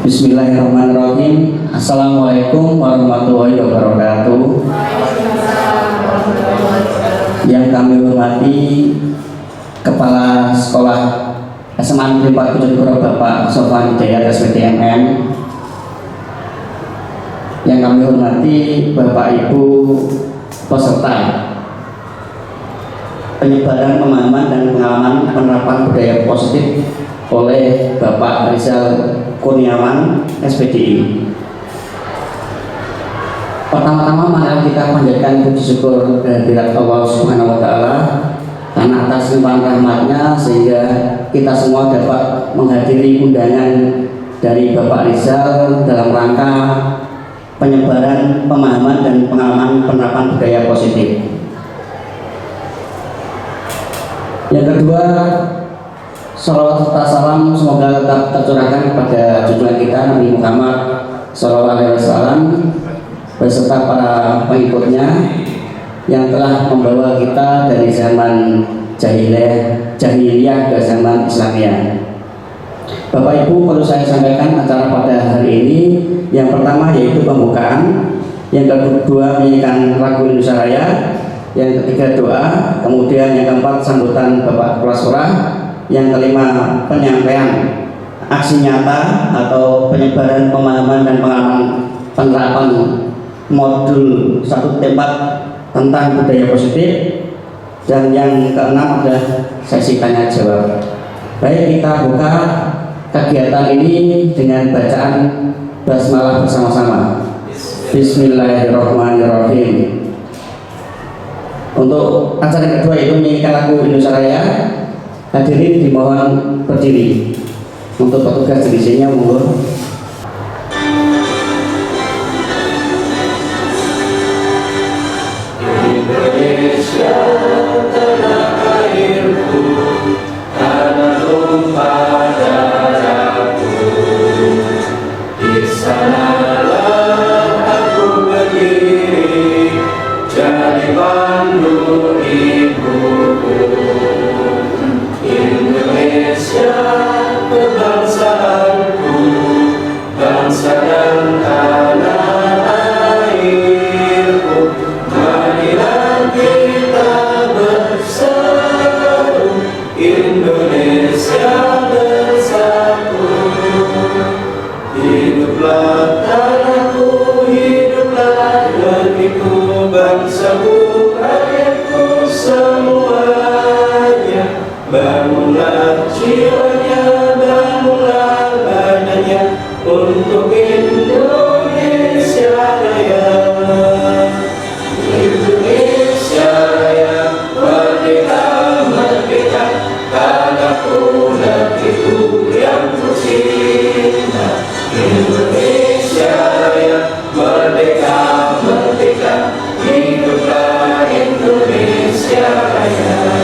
Bismillahirrahmanirrahim. Assalamualaikum warahmatullahi wabarakatuh. Yang kami hormati Kepala Sekolah SMA Negeri 4 Bojonegoro Bapak Sofwan Hidayat SPDMM. Yang kami hormati Bapak Ibu peserta penyebaran pemahaman dan pengalaman penerapan budaya positif oleh Bapak Rizal Kurniawan SPDI. Pertama-tama mari kita panjatkan puji syukur kehadirat Allah Subhanahu wa taala karena atas limpahan rahmatnya sehingga kita semua dapat menghadiri undangan dari Bapak Rizal dalam rangka penyebaran pemahaman dan pengalaman penerapan budaya positif. Yang kedua, salawat serta salam semoga tetap tercurahkan kepada junjungan kita Nabi Muhammad SAW beserta para pengikutnya yang telah membawa kita dari zaman jahiliyah ke zaman Islamiyah. Bapak Ibu, perlu saya sampaikan acara pada hari ini. Yang pertama yaitu pembukaan, yang kedua menyanyikan lagu Indonesia Raya, yang ketiga doa, kemudian yang keempat sambutan Bapak Kepala Sekolah, yang kelima penyampaian aksi nyata atau penyebaran pemahaman dan pengalaman penerapan modul 1 tempat tentang budaya positif, dan yang keenam adalah sesi tanya jawab. Baik, kita buka kegiatan ini dengan bacaan basmalah bersama-sama. Bismillahirrahmanirrahim. Untuk acara kedua itu menyanyikan lagu Indonesia Raya. Hadirin dimohon berdiri. Untuk petugas dirisinya monggo. Indonesia tanah airku, tanah tumpah darahku. Di sanalah aku berdiri, jadi pandu ibuku. Indonesia kebangsaanku, bangsa dan tanah airku. Marilah kita bersatu, Indonesia bersatu. Hiduplah tanahku, hiduplah negeriku, bangsaku, rakyatku semuanya. Bangunlah jiwanya, bangunlah badannya untuk Indonesia Raya. Indonesia Raya, merdeka, merdeka, tanahku, negeriku yang ku cinta. Indonesia Raya, merdeka, merdeka, hiduplah Indonesia Raya.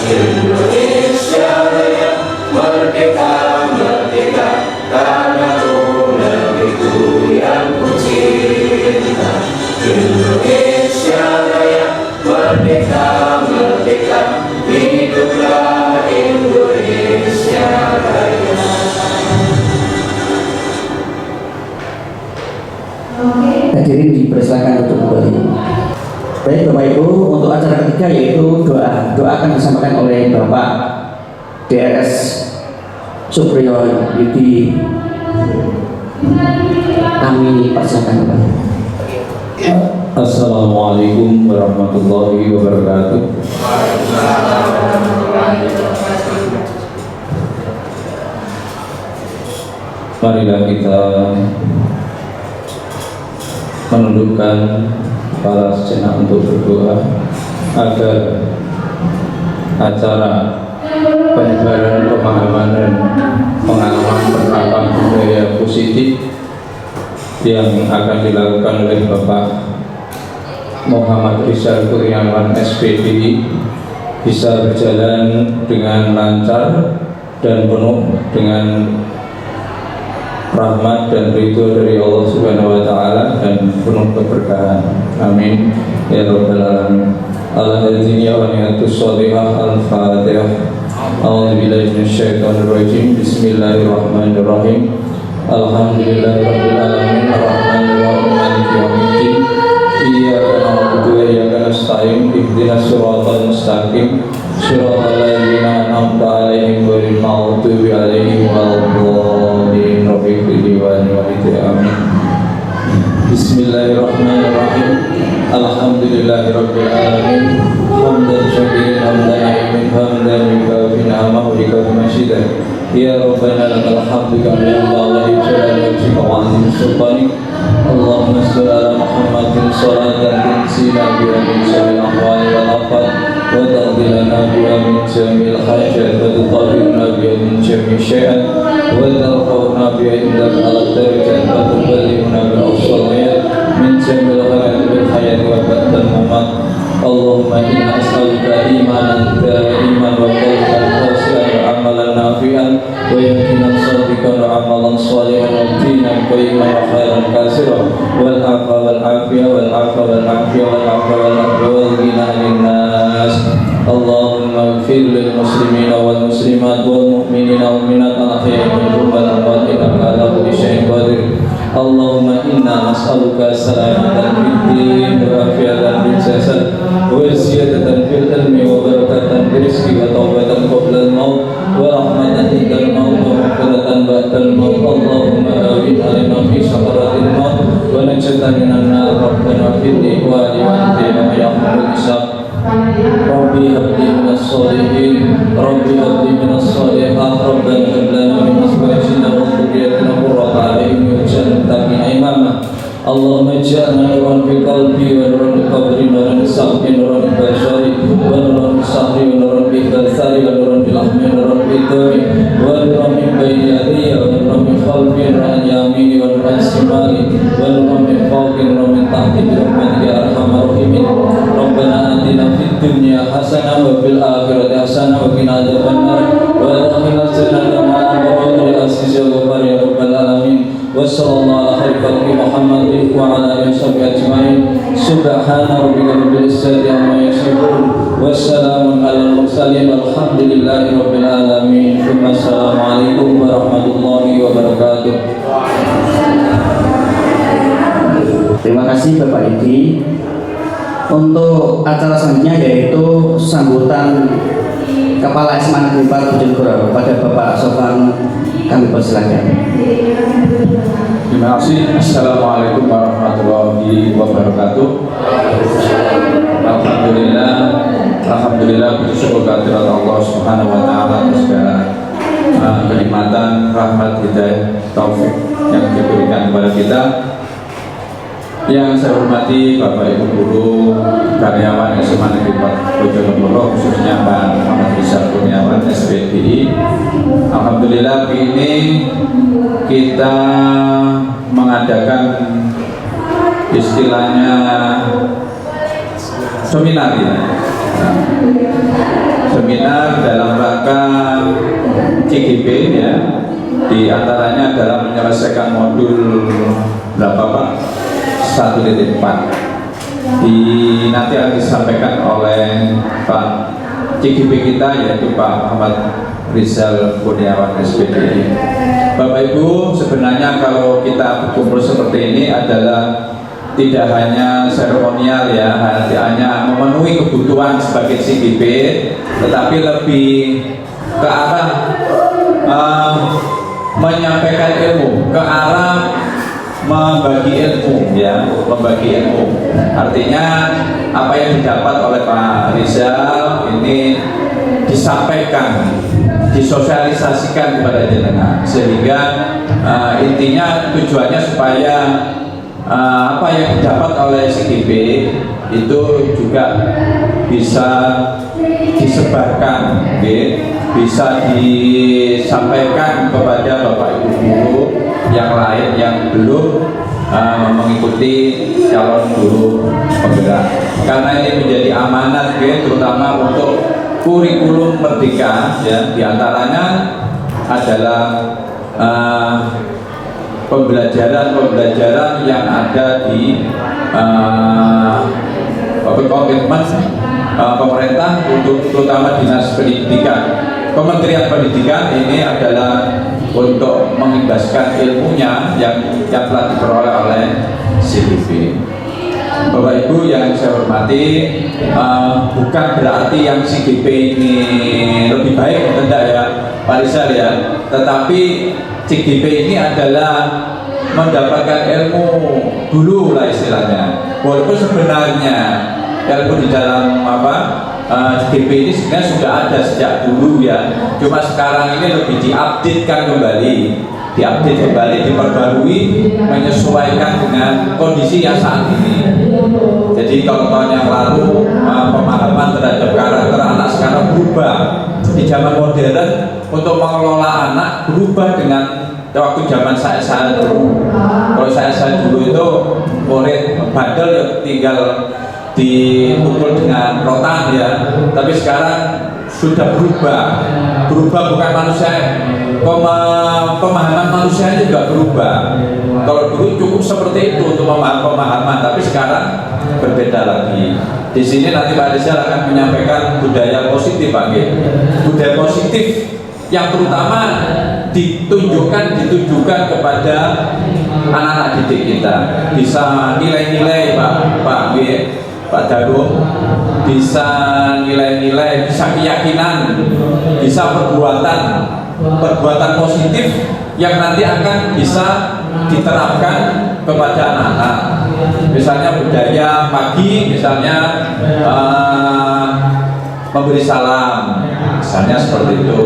Indonesia Raya, merdeka, merdeka, tanahku, negeriku yang ku cinta. Indonesia Raya, merdeka, merdeka, hiduplah Indonesia Raya. Hadirin dipersilakan untuk kembali. Baik Bapak Ibu, untuk acara ketiga yaitu doa. Doa akan disampaikan oleh Bapak DRS Supriyo Yudi. Kami persilakan Bapak. Assalamualaikum warahmatullahi wabarakatuh. Marilah kita menundukkan kepala sejenak untuk berdoa agar acara penyebaran pemahaman dan pengalaman penerapan budaya positif yang akan dilakukan oleh Bapak Muhammad Rizal Kurniawan SPDI bisa berjalan dengan lancar dan penuh dengan rahmat dan ridho dari Allah Subhanahu wa taala dan penuh keberkahan. Amin ya rabbal alamin. Al-Hadiniya wa ni'atus sholihah al-Fatihah. A'udzu billahi minasyaitonir rajim. Bismillahirrahmanirrahim. Alhamdulillahirabbil alamin arrahmanir rahim maliki yaumiddin iyyaka na'budu wa iyyaka nasta'in ihdinas siratal mustaqim siratal ladzina an'amta 'alaihim ghairil maghdubi 'alaihim waladdallin amin. Bismillahirrahmanirrahim. Alhamdulillahirabbil alamin hamdan syakirin hamdan na'imin hamdan yukafi ni'amahu wa yukafi masyidah. Ya Rabbana lakal hamdu kama yanbaghi li jalali wajhika wa 'azimi sultanik. Allahumma shalli ala Muhammadin shalatan tunsina biha min syarril ahwali wal afat wa taqdilana biha min jamil hajat wa tutahhirna biha min jami' syai'at wa tarfa'una biha indaka ala darajat wa tuballighuna bil awsaliyat min jamil hayati bil hayati wa ba'dal mamat. Allahumma inna as'aluka imanan da'iman wa qalban khashi'an wa amalan nafi'an wa yaqinan shadiqan wa amalan shalihan wa dinan qayyiman wa khairan katsiran wal afa wal afiyah wal afa wal afiyah wal afa wal afiyah wal ghina 'anil nas. Allahumma ighfir lil muslimina wal muslimat wal mu'minina wal mu'minat al ahya'i minhum wal amwat innaka ala kulli syai'in qadir. Allahumma inna nas'aluka salamatan fid din wa afiyatan fil jasad wa ziyadatan fil ilmi wa barakatan fil rizqi wa taubatan qabla al-maut wa rahmatan indal maut wa maghfiratan ba'dal maut. Allahumma awin alaina fi sakaratil maut wa najatan minan nar. Rabbana fid ihwali wa anta ya yahmul isab. Rabbi habli minas sholihin Rabbi habli minas sholihat Rabbana hab lana min azwajina wa dhurriyyatina qurrata a'yun waj'alna lil-muttaqina imama. Allahumma ij'alna nuran fi qalbi wa nuran fi qabri wa nuran fi sahbi wa nuran fi bashari wa nuran fi sahri wa nuran fi basari wa nuran fi lahmi wa nuran fi dami wa nuran min bayni yadayya wa nuran min khalfi wa nuran yamini wa nuran shimali wa nuran min fawqi wa nuran min tahti bi rahmatika ya arhamar rahimin. Rabbana atina fid dunya hasanah wa fil akhirati hasanah wa qina adzabannar wa adkhilna jannata ma'al abrar ya aziz ya ghaffar ya rabbal alamin. Wa sallallahu ala khalqi Muhammadin wa ala alihi washabbihi ajmain. Subhana rabbika rabbil izzati amma yasifun wa salamun alal mursalin walhamdulillahi rabbil alamin. Assalamualaikum warahmatullahi wabarakatuh. Terima kasih Bapak Idi. Untuk acara selanjutnya yaitu sambutan Kepala SMA Negeri 4 Bojonegoro pada Bapak Sofwan, kami persilakan. Terima kasih. Assalamualaikum warahmatullahi wabarakatuh. Alhamdulillah bersyukur kehadirat Allah Subhanahu wa taala atas segala kenikmatan, rahmat, hidayah, taufik yang diberikan kepada kita. Yang saya hormati Bapak Ibu guru, karyawan SMA Negeri 4 Bojonegoro, khususnya Pak Muhammad Rizal Kurniawan SPDI. Alhamdulillah ini kita mengadakan istilahnya seminar ya. Seminar dalam rangka CGP ya. Di antaranya adalah menyelesaikan modul berapa Pak? 1.4 nanti akan disampaikan oleh Pak CGP kita yaitu Pak Muhammad Rizal Kurniawan SPDI. Bapak Ibu, sebenarnya kalau kita berkumpul seperti ini adalah tidak hanya seremonial ya, hanya memenuhi kebutuhan sebagai CGP, tetapi lebih ke arah menyampaikan ilmu, ke arah membagi ilmu ya, membagi ilmu. Artinya apa yang didapat oleh Pak Rizal ini disampaikan, disosialisasikan kepada jenengan, sehingga intinya tujuannya supaya apa yang didapat oleh CGP itu juga bisa disebarkan, bisa disampaikan kepada Bapak Ibu guru yang lain yang belum mengikuti calon guru penggerak, karena ini menjadi amanat terutama untuk kurikulum merdeka ya, diantaranya adalah pembelajaran yang ada di komitmen pemerintah untuk terutama Dinas Pendidikan, Kementerian Pendidikan ini adalah untuk mengimbaskan ilmunya yang telah diperoleh oleh CGP. Bapak Ibu yang saya hormati, bukan berarti yang CGP ini lebih baik, tidak ya Pak Rizal ya, tetapi CGP ini adalah mendapatkan ilmu dulu lah istilahnya. Walaupun sebenarnya ilmu di dalam CGP ini sebenarnya sudah ada sejak dulu ya, cuma sekarang ini lebih diupdatekan kembali, diperbarui, menyesuaikan dengan kondisi yang saat ini. Jadi kalau tahun yang lalu pemahaman terhadap karakter anak sekarang berubah. Di zaman modern untuk mengelola anak berubah dengan waktu zaman saya dulu. Kalau saya dulu itu murid bandel ya tinggal dipukul dengan rotan ya, tapi sekarang sudah berubah bukan manusia, pemahaman manusia juga berubah. Kalau dulu cukup seperti itu untuk pemahaman, tapi sekarang berbeda lagi. Di sini nanti Pak Rizal akan menyampaikan budaya positif, Pak. Budaya positif yang terutama ditujukan kepada anak-anak didik kita. Bisa nilai-nilai Pak Darum, bisa nilai-nilai, bisa keyakinan, bisa perbuatan positif yang nanti akan bisa diterapkan kepada anak-anak. Misalnya budaya pagi, misalnya memberi salam, misalnya seperti itu,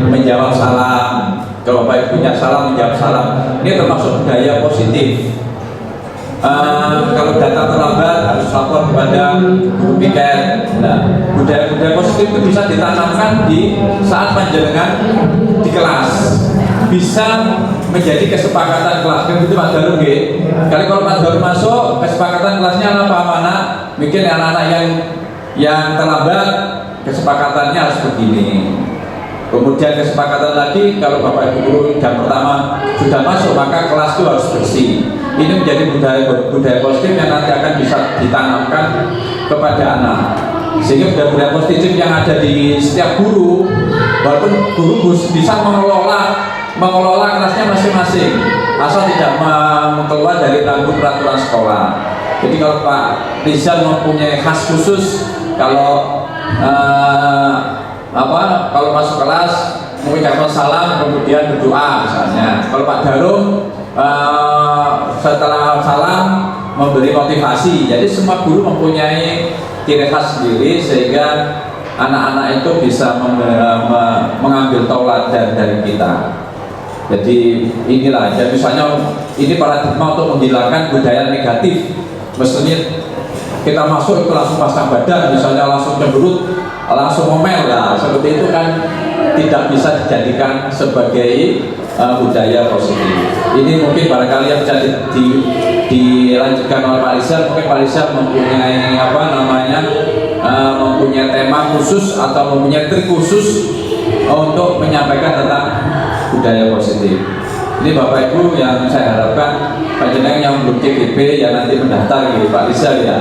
menjawab salam. Kalau Bapak Ibunya salam, menjawab salam. Ini termasuk budaya positif. Kalau datang terlambat harus lapor kepada guru piket. Nah, budaya positif itu bisa ditanamkan di saat panjenengan di kelas. Bisa menjadi kesepakatan kelas. Kan itu Pak Darum Kali kalau Pak Darum masuk, kesepakatan kelasnya apa anak? Mungkin anak-anak yang terlambat, kesepakatannya harus begini. Kemudian kesepakatan lagi, kalau Bapak Ibu guru jam pertama sudah masuk, maka kelas itu harus bersih. Ini menjadi budaya positif yang nanti akan bisa ditanamkan kepada anak. Sehingga budaya positif yang ada di setiap guru, walaupun guru bisa mengelola kelasnya masing-masing, asal tidak keluar dari peraturan sekolah. Jadi kalau Pak Rizal mempunyai khas khusus, kalau masuk kelas mengucapkan salam kemudian berdoa misalnya. Kalau Pak Darum setelah salam memberi motivasi. Jadi semua guru mempunyai ciri khas sendiri sehingga anak-anak itu bisa mengambil tauladan dari kita. Jadi inilah, jadi misalnya ini paradigma untuk menghilangkan budaya negatif. Mestinya kita masuk itu langsung pasang badan, misalnya langsung cemberut, langsung ngomel lah, seperti itu kan tidak bisa dijadikan sebagai budaya positif. Ini mungkin barangkali yang bisa dilanjutkan oleh Pak Rizal. Mungkin Pak Rizal mempunyai mempunyai tema khusus atau mempunyai trik khusus untuk menyampaikan tentang budaya positif. Ini Bapak Ibu yang saya harapkan panjenengan yang belum CGP ya nanti mendaftar gitu Pak Rizal ya.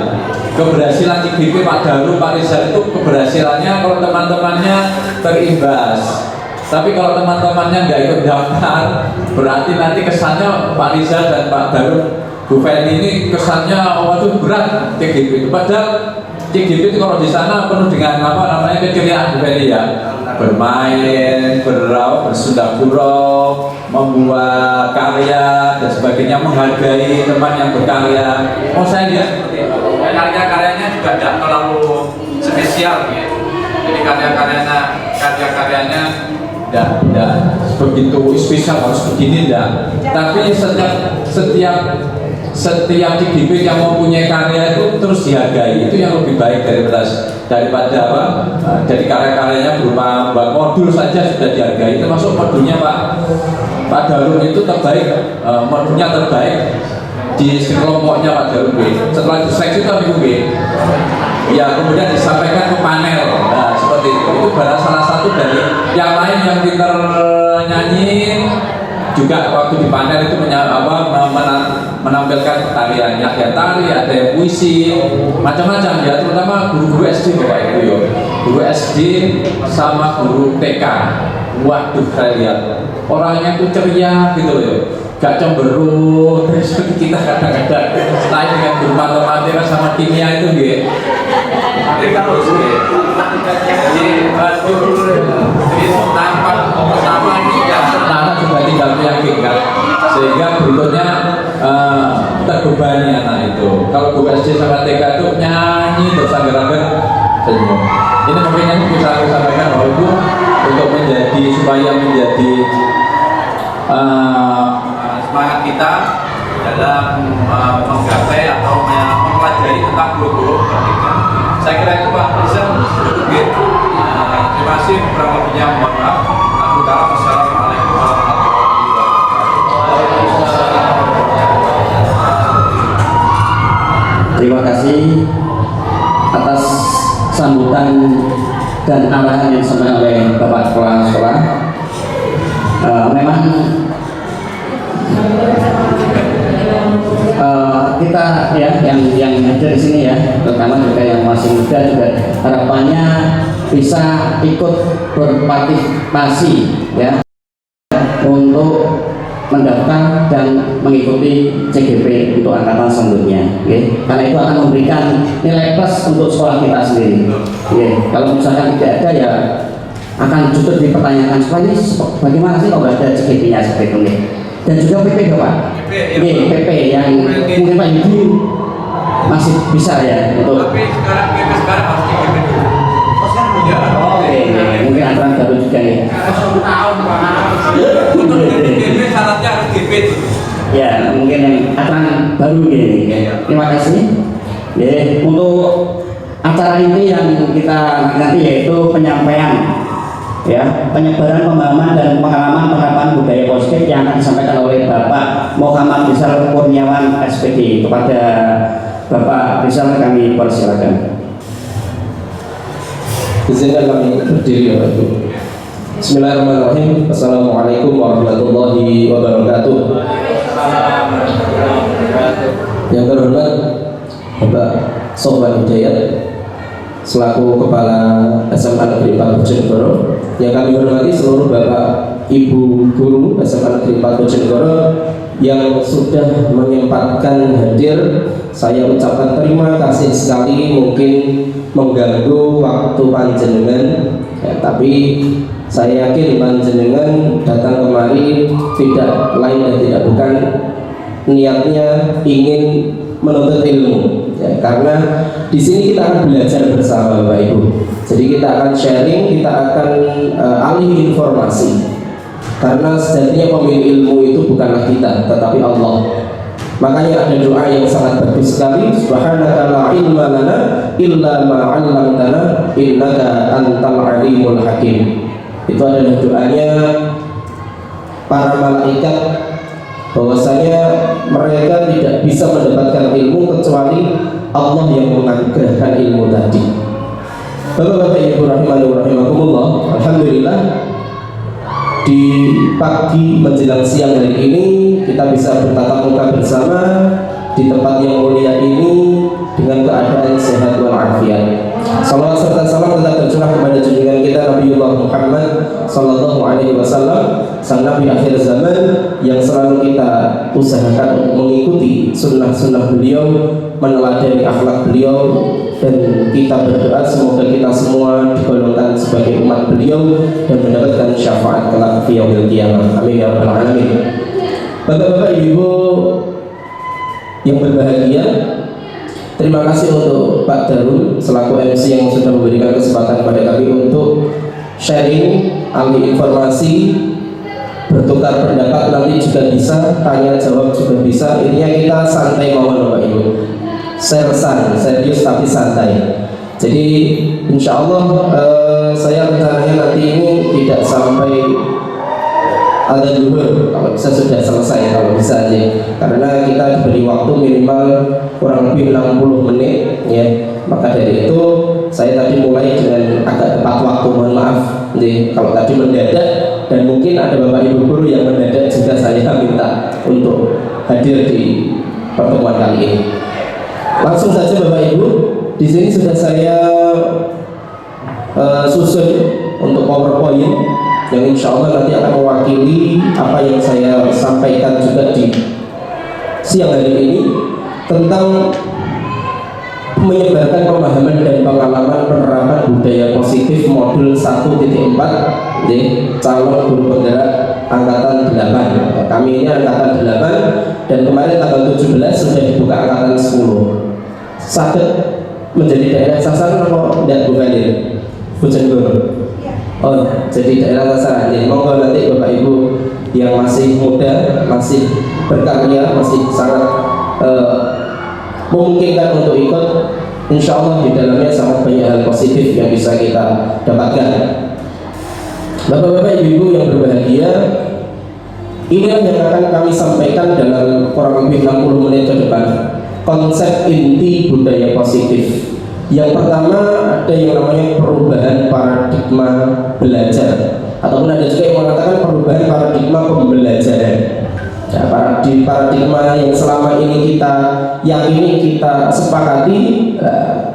Keberhasilan CGP Pak Darum, Pak Rizal itu keberhasilannya kalau teman-temannya terimbas. Tapi kalau teman-temannya nggak ikut daftar, berarti nanti kesannya Pak Rizal dan Pak Darum, Bu Feni ini kesannya waduh berat CGP itu. Padahal CGP itu kalau di sana penuh dengan keceriaan Bu Feni ya. Bermain, bersunda gurau, membuat karya dan sebagainya, menghargai teman yang berkarya. Oh saya lihat seperti itu. Karya-karyanya juga tidak terlalu spesial gitu. Jadi karya-karyanya tidak begitu spesial harus begini tidak. Tapi setiap CGP yang mempunyai karya itu terus dihargai, itu yang lebih baik daripada dari karya-karyanya berupa modul saja sudah dihargai. Termasuk modulnya Pak Darum itu terbaik, modulnya terbaik di kelompoknya Pak Darum. Setelah diseleksi itu ya kemudian disampaikan ke panel. Nah, seperti itu salah satu dari yang lain yang pintar nyanyi juga waktu di panel itu menampilkan tariannya, ada tari, ada yang puisi, macam-macam ya, terutama guru-guru SD Bapak Ibu ya, guru SD sama guru TK. Waduh saya lihat orangnya tuh ceria gitu loh, gak cemberut. Terus kita kadang-kadang lain dengan guru matematika sama kimia itu gitu. Jadi kalau jadi tampak pertama ini yang pertama juga tinggal meyakinkan, sehingga berikutnya terbebani anak itu. Kalau guru SD sama TK itu nyanyi terus agar-agar senyum. Ini mungkin yang bisa aku sampaikan bahwa itu untuk supaya menjadi semangat kita dalam menggapai atau mempelajari tentang guru-guru. Saya kira itu Pak Presiden cukup gitu. Terima kasih, kurang lebihnya mohon maaf. Assalamualaikum warahmatullahi wabarakatuh. Terima kasih atas sambutan dan arahan yang disampaikan oleh Bapak Kepala Sekolah. Memang kita ya yang hadir di sini ya, terutama juga yang masih muda juga harapannya bisa ikut berpartisipasi ya untuk mendaftar dan mengikuti CGP untuk angkatan selanjutnya, okay? Karena itu akan memberikan nilai plus untuk sekolah kita sendiri. Okay? Kalau misalkan tidak ada ya akan justru dipertanyakan sekolah ini bagaimana sih kalau nggak ada CGP-nya seperti itu. Okay? Dan juga PP Pak, PP yang mungkin Pak Yudi masih bisa ya untuk. Tapi sekarang harus CGP dulu. Mungkin aturan baru juga ya. Syaratnya harus DP. Ya, mungkin yang aturan baru gini. Terima kasih. Ya, untuk acara ini yang kita nanti yaitu penyampaian ya, penyebaran pemahaman dan pengalaman penerapan budaya positif yang akan disampaikan oleh Bapak Muhammad Rizal Kurniawan SPD. Kepada Bapak Rizal kami persilakan. Izinkan kami berdiri ya Pak Ibu. Bismillahirrahmanirrahim. Assalamualaikum warahmatullahi wabarakatuh. Yang terhormat Bapak Sofwan Hidayat selaku Kepala SMA Negeri 4 Bojonegoro, yang kami hormati seluruh Bapak Ibu Guru SMA Negeri 4 Bojonegoro yang sudah menyempatkan hadir. Saya ucapkan terima kasih sekali, mungkin mengganggu waktu panjenengan ya, tapi saya yakin panjenengan datang kemari tidak lain dan tidak bukan niatnya ingin menuntut ilmu ya, karena di sini kita akan belajar bersama Bapak Ibu. Jadi kita akan sharing, kita akan alih informasi, karena sejatinya pemilik ilmu itu bukanlah kita tetapi Allah. Makanya ada doa yang sangat bagus sekali, subhanaka la ilma lana illa ma 'allamtana innaka antal alimul hakim. Itu adalah doanya para malaikat, bahwasanya mereka tidak bisa mendapatkan ilmu kecuali Allah yang menganugerahkan ilmu tadi. Bapak-bapak Ibu rahimani wa rahimakumullah, alhamdulillah di pagi menjelang siang hari ini kita bisa bertatap muka bersama di tempat yang mulia ini dengan keadaan sehat walafiat. Salawat serta salam tetap tercurah kepada junjungan kita Nabiullah Muhammad sallallahu alaihi wasallam, sang nabi akhir zaman yang selalu kita usahakan untuk mengikuti sunnah-sunnah beliau, meneladani akhlak beliau, dan kita berdoa semoga kita semua digolongkan sebagai umat beliau dan mendapatkan syafaat kelak di yaumil qiyamah. Amin ya rabbal alamin. Bapak-bapak Ibu yang berbahagia, terima kasih untuk Pak Darul selaku MC yang sudah memberikan kesempatan kepada kami untuk sharing, alih informasi, bertukar pendapat, nanti juga bisa tanya jawab juga bisa. Intinya kita santai mawon Bapak Ibu, sersan, serius tapi santai. Jadi insya Allah saya rencananya nanti ini tidak sampai ada zuhur, kalau bisa sudah selesai, kalau bisa aja, karena kita diberi waktu minimal kurang lebih 60 menit ya. Maka dari itu saya tadi mulai dengan agak tepat waktu, mohon maaf nih kalau tadi mendadak, dan mungkin ada Bapak Ibu guru yang mendadak juga saya minta untuk hadir di pertemuan kali ini. Langsung saja Bapak Ibu, di sini sudah saya susun untuk PowerPoint yang insya Allah nanti akan mewakili apa yang saya sampaikan juga di siang hari ini tentang menyebarkan pemahaman dan pengalaman penerapan budaya positif modul 1.4 calon guru penggerak angkatan 8. Kami ini angkatan 8 dan kemarin tanggal 17 sudah dibuka angkatan 10. Sakit menjadi daerah sasaran atau tidak Bu Fadil? Bojonegoro. Oh, jadi daerah sasaran. Jadi monggo nanti Bapak Ibu yang masih muda, masih berkarya, masih sangat memungkinkan untuk ikut, insya Allah di dalamnya sangat banyak hal positif yang bisa kita dapatkan. Bapak-bapak, ibu-ibu yang berbahagia, inilah yang akan kami sampaikan dalam kurang lebih 60 menit ke depan. Konsep inti budaya positif. Yang pertama ada yang namanya perubahan paradigma belajar, ataupun ada juga yang mengatakan perubahan paradigma pembelajaran. Ya, paradigma yang selama ini kita yakini, kita sepakati,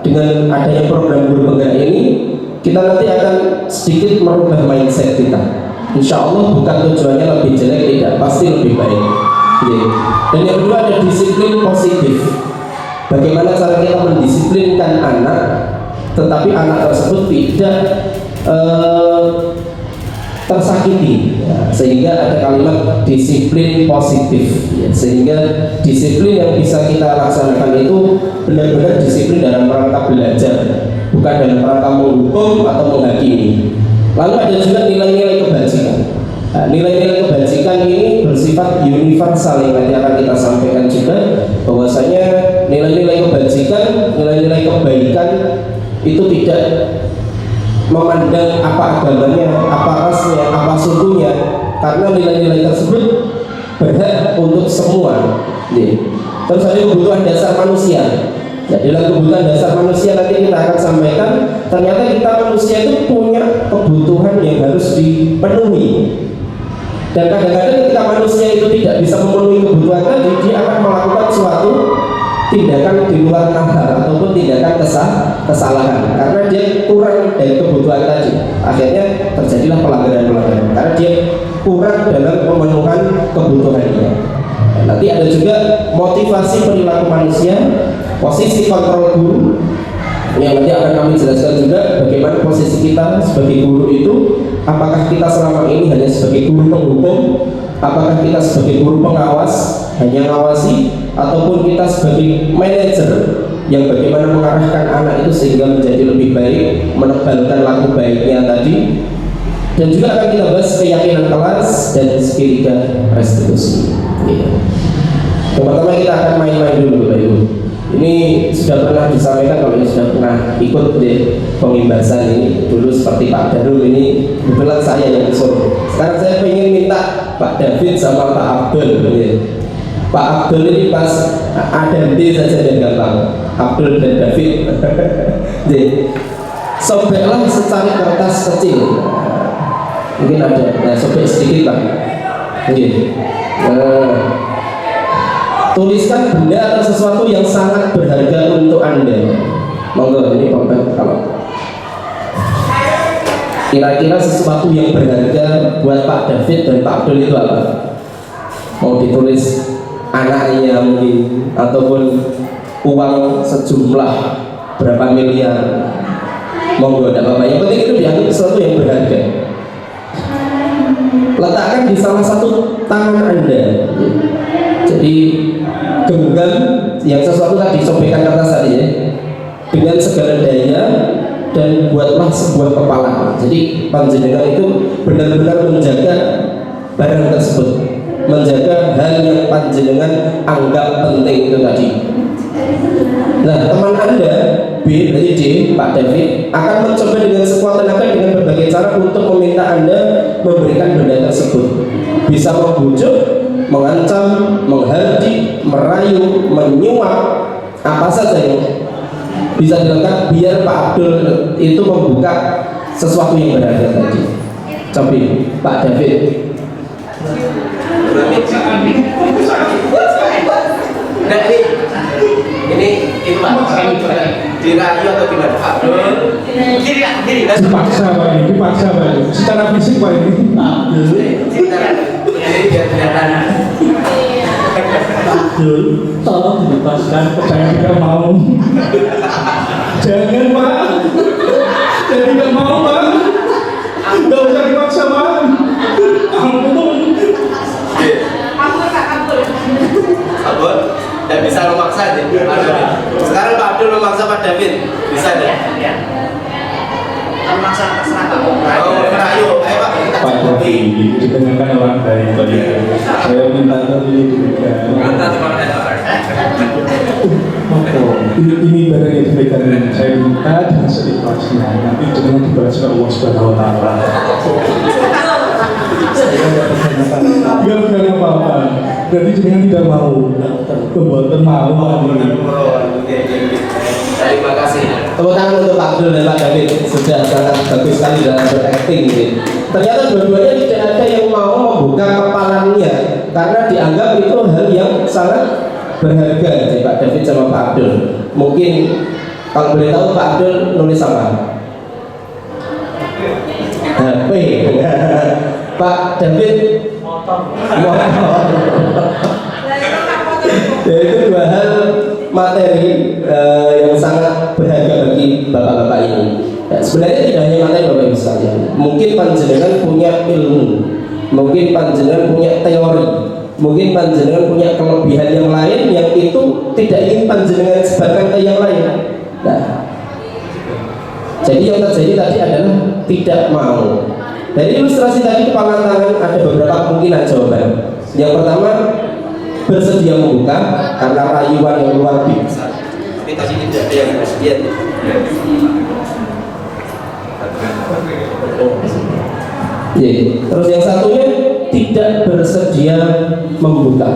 dengan adanya program guru penggerak ini, kita nanti akan sedikit merubah mindset kita. Insya Allah bukan tujuannya lebih jelek, tidak, pasti lebih baik. Dan yang kedua ada disiplin positif. Bagaimana cara kita mendisiplinkan anak, tetapi anak tersebut tidak tersakiti, ya, sehingga ada kalimat disiplin positif, ya, sehingga disiplin yang bisa kita laksanakan itu benar-benar disiplin dalam rangka belajar, bukan dalam rangka menghukum atau menghakimi. Lalu ada juga nilai-nilai kebajikan. Nah, nilai-nilai kebajikan ini bersifat universal yang nanti akan kita sampaikan juga, bahwasanya nilai-nilai kebajikan, nilai-nilai kebaikan itu tidak memandang apa agamanya, apa rasnya, apa sukunya, karena nilai-nilai tersebut berhak untuk semua. Terus ada kebutuhan dasar manusia. Ya, dalam kebutuhan dasar manusia nanti kita akan sampaikan, ternyata kita manusia itu punya kebutuhan yang harus dipenuhi. Dan kadang-kadang ketika manusia itu tidak bisa memenuhi kebutuhan tadi, dia akan melakukan suatu tindakan di luar nalar ataupun tindakan kesalahan karena dia kurang dari kebutuhan tadi. Akhirnya terjadilah pelanggaran-pelanggaran karena dia kurang dalam pemenuhan kebutuhannya. Nanti ada juga motivasi perilaku manusia, posisi kontrol guru, yang nanti akan kami jelaskan juga bagaimana posisi kita sebagai guru itu. Apakah kita selama ini hanya sebagai guru penghukum, apakah kita sebagai guru pengawas hanya ngawasi, ataupun kita sebagai manajer yang bagaimana mengarahkan anak itu sehingga menjadi lebih baik, menebalkan laku baiknya tadi. Dan juga akan kita bahas keyakinan kelas dan spiritual restitusi. Yang pertama kita akan main-main dulu Bapak Ibu. Ini sudah pernah disampaikan, kalau ini sudah pernah ikut di pengimbasan ini dulu seperti Pak Darul ini, kebetulan saya yang disuruh. Sekarang saya ingin minta Pak David sama Pak Abdul. Pak Abdul ini pas ada D saja yang gampang, Abdul dan David. Sobeklah secari kertas kecil, mungkin ada, nah sobek sedikit Pak. Tuliskan benda atau sesuatu yang sangat berharga untuk Anda. Monggo, ini kompet kalau kira-kira sesuatu yang berharga buat Pak David dan Pak Abdul itu apa? Mau ditulis anaknya mungkin, ataupun uang sejumlah berapa miliar. Monggo, tidak apa-apa. Yang penting itu dianggap sesuatu yang berharga. Letakkan di salah satu tangan Anda. Jadi genggam yang sesuatu tadi, sobekkan kertas tadi ya, dengan segala daya, dan buatlah sebuah kepala. Jadi panjenengan itu benar-benar menjaga barang tersebut, menjaga hal yang panjenengan anggap penting itu tadi. Nah, teman Anda B dari D, Pak David, akan mencoba dengan sekuat tenaga dengan berbagai cara untuk meminta Anda memberikan benda tersebut. Bisa membujuk, mengancam, menghardik, merayu, menyuap, apa saja yang bisa dilakukan biar Pak Abdul itu membuka sesuatu yang berharga tadi. Coba Pak David. David, ini Itu Pak, dirayu atau gimana Pak? Kiri Pak, kiri. Dipaksa Pak ini, dipaksa Pak ini. Secara fisik Pak ini. Ini biar kelihatan. Abdul, tolong dibebaskan, saya tidak mau. Jangan Pak, saya tidak mau Pak. Nggak usah dipaksa Pak. Ampun. Abon, tidak bisa memaksa deh. Sekarang Pak Abdul memaksa Pak David, bisa deh. Memaksa terserah Pak. Oh, merayu, ayo Pak, kita Pak coba. didengarkan orang dari tadi. Saya minta tadi diberikan. Ini barang yang diberikan saya minta dengan seikhlasnya. Nanti jangan dibalas ke Allah Subhanahu Wa Taala. Enggak apa-apa. Berarti jangan tidak mau. Kebuatan mau. Terima kasih. Tepuk tangan untuk Pak Abdul dan Pak David, sudah sangat bagus sekali dalam berakting gitu. Ternyata dua-duanya tidak ada yang mau membuka kepalanya karena dianggap itu hal yang sangat berharga. Jadi Pak David sama Pak Abdul. Mungkin kalau boleh tahu Pak Abdul nulis apa? HP. Pak David motor. Ya, itu dua hal materi yang sangat berharga bagi bapak-bapak ini. Ya, sebenarnya tidak hanya materi Bapak Ibu sekalian. Mungkin panjenengan punya ilmu, mungkin panjenengan punya teori, mungkin panjenengan punya kelebihan yang lain yang itu tidak ingin panjenengan sebarkan ke yang lain. Nah, jadi yang terjadi tadi adalah tidak mau. Dari ilustrasi tadi kepala tangan ada beberapa kemungkinan jawaban. Yang pertama, bersedia membuka karena rayuan yang luar biasa. Tapi tadi tidak ada yang bersedia. Ya. Terus yang satunya tidak bersedia membuka.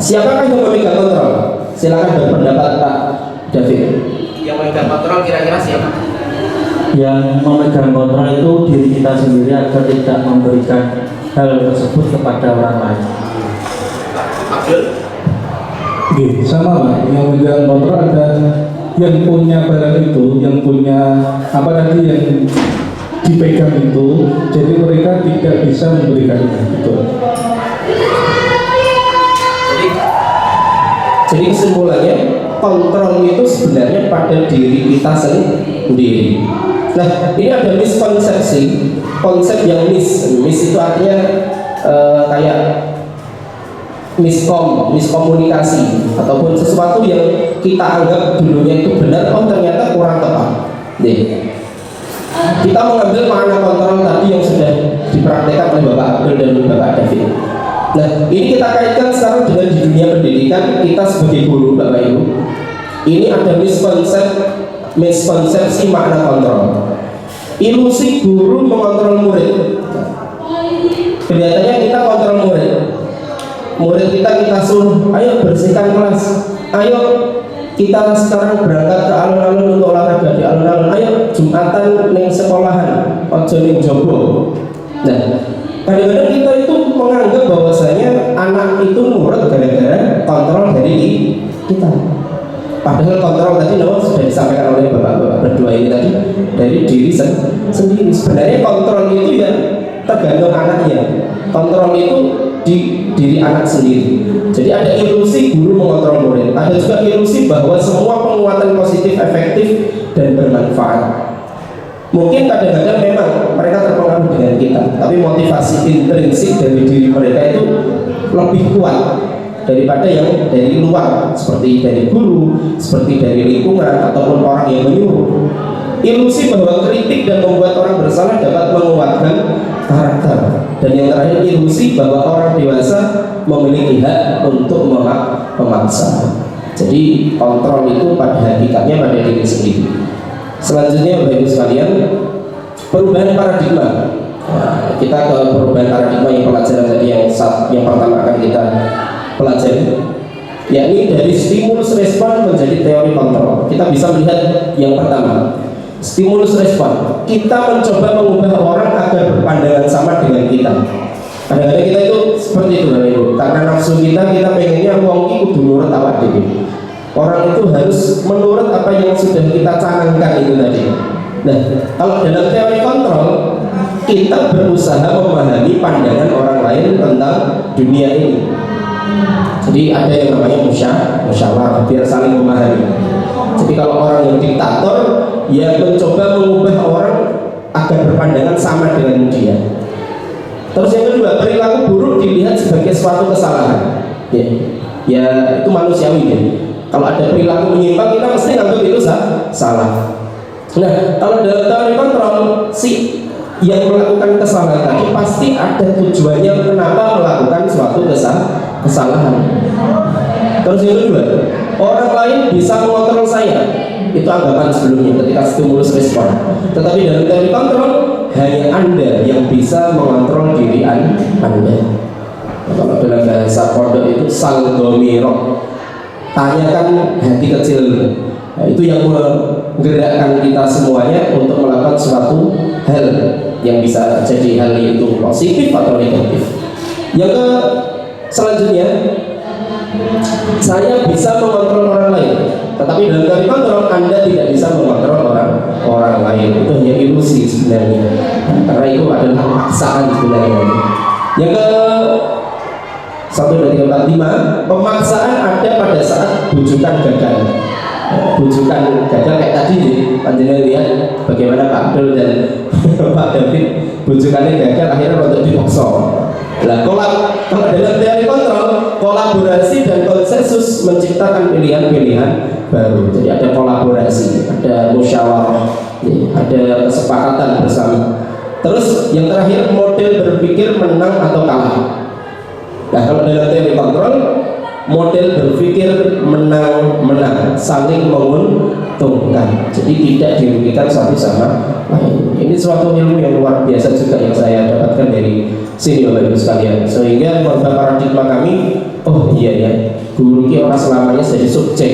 Siapakah yang memegang kontrol? Silakan berpendapat Pak David. Yang memegang kontrol kira-kira siapa? Yang memegang kontrol itu diri kita sendiri agar tidak memberikan hal tersebut kepada orang lain. Abdul? Oke, sama Pak. Yang megang kontrol ada yang punya barang itu, yang punya apa tadi yang dipegang itu, jadi mereka tidak bisa memberikannya. Betul. Jadi kesimpulannya kontrol itu sebenarnya pada diri kita sendiri. Nah, ini ada miskonsepsi, konsep yang miss itu artinya kayak miskomunikasi ataupun sesuatu yang kita anggap dulunya itu benar, oh ternyata kurang tepat. Nih, kita mengambil makna kontrol tadi yang sudah dipraktekkan oleh Bapak Abdul dan Bapak David. Nah, ini kita kaitkan sekarang dengan di dunia pendidikan kita sebagai guru, Bapak Ibu. Ini ada miskonsepsi makna kontrol. Ilusi guru mengontrol murid. Kelihatannya kita kontrol murid. Murid kita suruh, ayo bersihkan kelas, ayo kita sekarang berangkat ke alun-alun untuk olahraga di alun-alun, ayo Jumatan neng sekolahan, ojo ning jobo. Nah, kadang-kadang kita itu menganggap bahwasanya anak itu nurut gara-gara kontrol dari kita. Padahal kontrol tadi sudah disampaikan oleh bapak-bapak berdua ini tadi dari diri sendiri. Sebenarnya kontrol itu ya tergantung anaknya. Kontrol itu di diri anak sendiri. Jadi ada ilusi guru mengontrol murid. Ada juga ilusi bahwa semua penguatan positif efektif dan bermanfaat. Mungkin kadang-kadang memang mereka terpengaruh dengan kita, tapi motivasi intrinsik dari diri mereka itu lebih kuat daripada yang dari luar, seperti dari guru, seperti dari lingkungan ataupun orang yang menyuruh. Ilusi bahwa kritik dan membuat orang bersalah dapat menguatkan karakter. Dan yang terakhir, ilusi bahwa orang dewasa memiliki hak untuk memaksa. Jadi kontrol itu pada hakikatnya pada diri sendiri. Selanjutnya Bapak Ibu sekalian, perubahan paradigma. Nah, kita ke perubahan paradigma yang pelajaran tadi yang pertama akan kita pelajari, yakni dari stimulus respon menjadi teori kontrol. Kita bisa melihat yang pertama, stimulus respon. Kita mencoba mengubah orang agar berpandangan sama dengan kita. Kadang-kadang kita itu seperti itu Bapak Ibu. Karena nafsu kita pengennya wong iki kudu nurut awak dhewe. Orang itu harus menurut apa yang sudah kita canangkan itu tadi. Nah, kalau dalam teori kontrol, kita berusaha memahami pandangan orang lain tentang dunia ini. Jadi ada yang namanya musyawarah biar saling memahami. Jadi kalau orang yang diktator, ya mencoba mengubah orang agar berpandangan sama dengan dia. Terus yang kedua, perilaku buruk dilihat sebagai suatu kesalahan. Ya itu manusiawi ya. Kalau ada perilaku menyimpang, kita mesti nganggap itu salah. Nah, kalau dalam teori kontrol, si yang melakukan kesalahan tadi pasti ada tujuannya kenapa melakukan suatu kesalahan. Terus yang kedua, orang lain bisa mengontrol saya. Itu anggapan sebelumnya ketika stimulus respon. Tetapi dalam teori kontrol, hanya Anda yang bisa mengontrol diri Anda. Kalau dalam bahasa pondok itu saldomiro, tanyakan hati kecil. Nah, itu yang menggerakkan kita semuanya untuk melakukan suatu hal yang bisa jadi hal itu positif atau negatif. Yang selanjutnya, saya bisa mengontrol orang lain, tetapi dalam teori kontrol Anda tidak bisa mengontrol orang lain. Itu hanya ilusi sebenarnya, karena itu adalah paksaan sebenarnya. Yang ke 1, 2, 3, 4, 5, pemaksaan ada pada saat bujukan gagal. Bujukan gagal kayak tadi, panjenengan lihat bagaimana Pak Abdul dan Pak David bujukannya gagal, akhirnya untuk dipaksa. Nah, kalau dalam teori kontrol, kolaborasi dan konsensus menciptakan pilihan-pilihan baru. Jadi ada kolaborasi, ada musyawarah, ada kesepakatan bersama. Terus yang terakhir, model berpikir menang atau kalah. Nah, kalau dalam teori kontrol, model berpikir menang, saling menguntungkan. Jadi tidak dirugikan satu sama lain. Ini suatu ilmu yang luar biasa juga yang saya dapatkan dari sini Bapak Ibu sekalian. Sehingga merubah paradigma kami, oh iya ya, guru ini orang selamanya jadi subjek.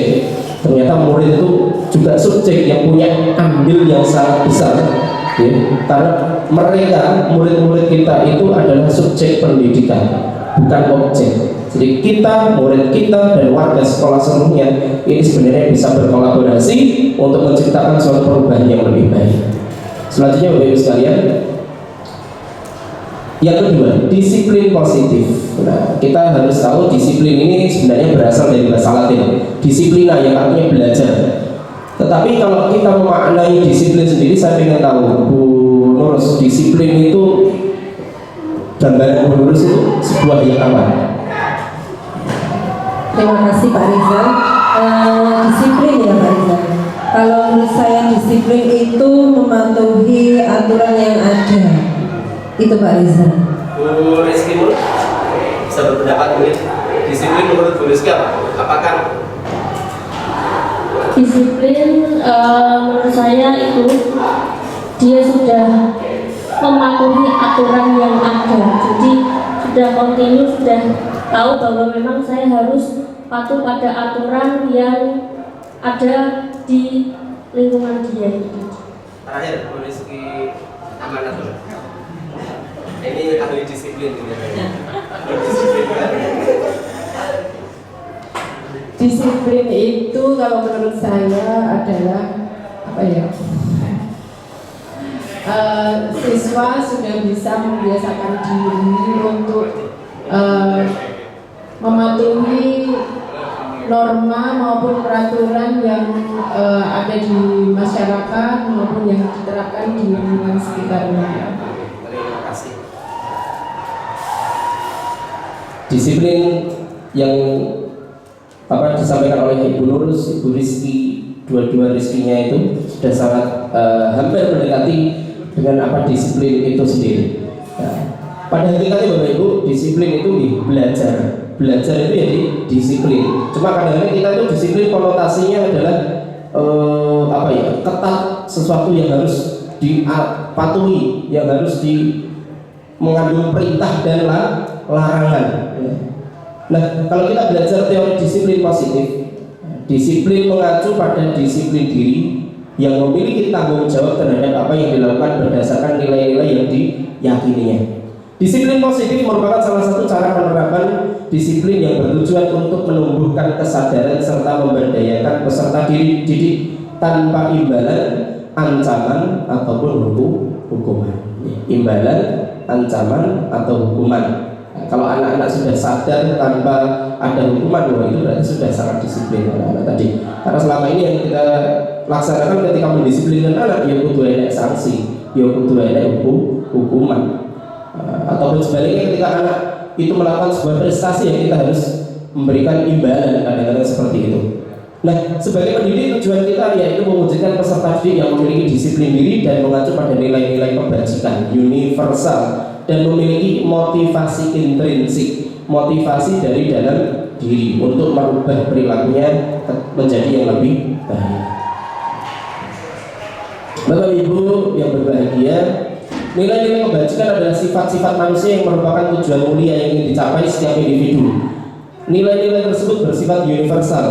Ternyata murid itu juga subjek yang punya andil yang sangat besar. Ya, karena mereka, murid-murid kita itu adalah subjek pendidikan, bukan objek. Jadi kita, murid kita, dan warga sekolah seluruhnya ini sebenarnya bisa berkolaborasi untuk menciptakan suatu perubahan yang lebih baik. Selanjutnya Bapak Ibu sekalian, yang kedua, disiplin positif. Nah, kita harus tahu disiplin ini sebenarnya berasal dari bahasa Latin, disiplina, yang artinya belajar. Tetapi kalau kita memaknai disiplin sendiri, saya ingin tahu Bu Nurus, disiplin itu gambaran Bu Nurus itu sebuah yang apa? Terima kasih Pak Riza. Disiplin ya Pak Riza. Kalau menurut saya disiplin itu mematuhi aturan yang ada. Itu Pak Riza. Bu Rizky Mul, bisa berpendapat mungkin disiplin menurut Bu Rizky apa? Apakah disiplin menurut saya itu dia sudah mematuhi aturan yang ada. Jadi sudah kontinu, sudah tahu bahwa memang saya harus patuh pada aturan yang ada di lingkungan dia. terakhir Bu Rizky Amanatul? Ini ahli disiplin ini. Disiplin itu kalau menurut saya adalah apa ya? Siswa sudah bisa membiasakan diri untuk mematuhi norma maupun peraturan yang ada di masyarakat maupun yang diterapkan di lingkungan sekitarnya. Terima kasih. Disiplin yang disampaikan oleh Ibu Nurus, Ibu Rizky, dua Rizkinya itu sudah sangat hampir mendekati dengan disiplin itu sendiri. Nah, pada hakikatnya Bapak Ibu, disiplin itu belajar itu jadi disiplin. Cuma kadang-kadang kita itu disiplin konotasinya adalah ketat, sesuatu yang harus dipatuhi, yang harus mengandung perintah dan larangan. Nah, kalau kita belajar teori disiplin positif, disiplin mengacu pada disiplin diri yang memiliki tanggung jawab terhadap apa yang dilakukan berdasarkan nilai-nilai yang diyakininya. Disiplin positif merupakan salah satu cara penerapan disiplin yang bertujuan untuk menumbuhkan kesadaran serta memberdayakan peserta didik tanpa imbalan, ancaman ataupun hukuman. Imbalan, ancaman atau hukuman. Nah, kalau anak-anak sudah sadar tanpa ada hukuman, wah itu berarti sudah sangat disiplin anak-anak tadi. Karena selama ini yang kita laksanakan ketika mendisiplinkan anak, ya kudu ada sanksi, ya kudu ada hukuman. Ataupun sebaliknya ketika anak itu melakukan sebuah prestasi, yang kita harus memberikan imbalan, kadang-kadang seperti itu. Nah, sebagai pendidik tujuan kita yaitu mewujudkan peserta didik yang memiliki disiplin diri dan mengacu pada nilai-nilai kebajikan universal dan memiliki motivasi intrinsik, motivasi dari dalam diri untuk merubah perilakunya menjadi yang lebih baik. Bapak Ibu yang berbahagia, nilai-nilai kebajikan adalah sifat-sifat manusia yang merupakan tujuan mulia yang ingin dicapai setiap individu. Nilai-nilai tersebut bersifat universal,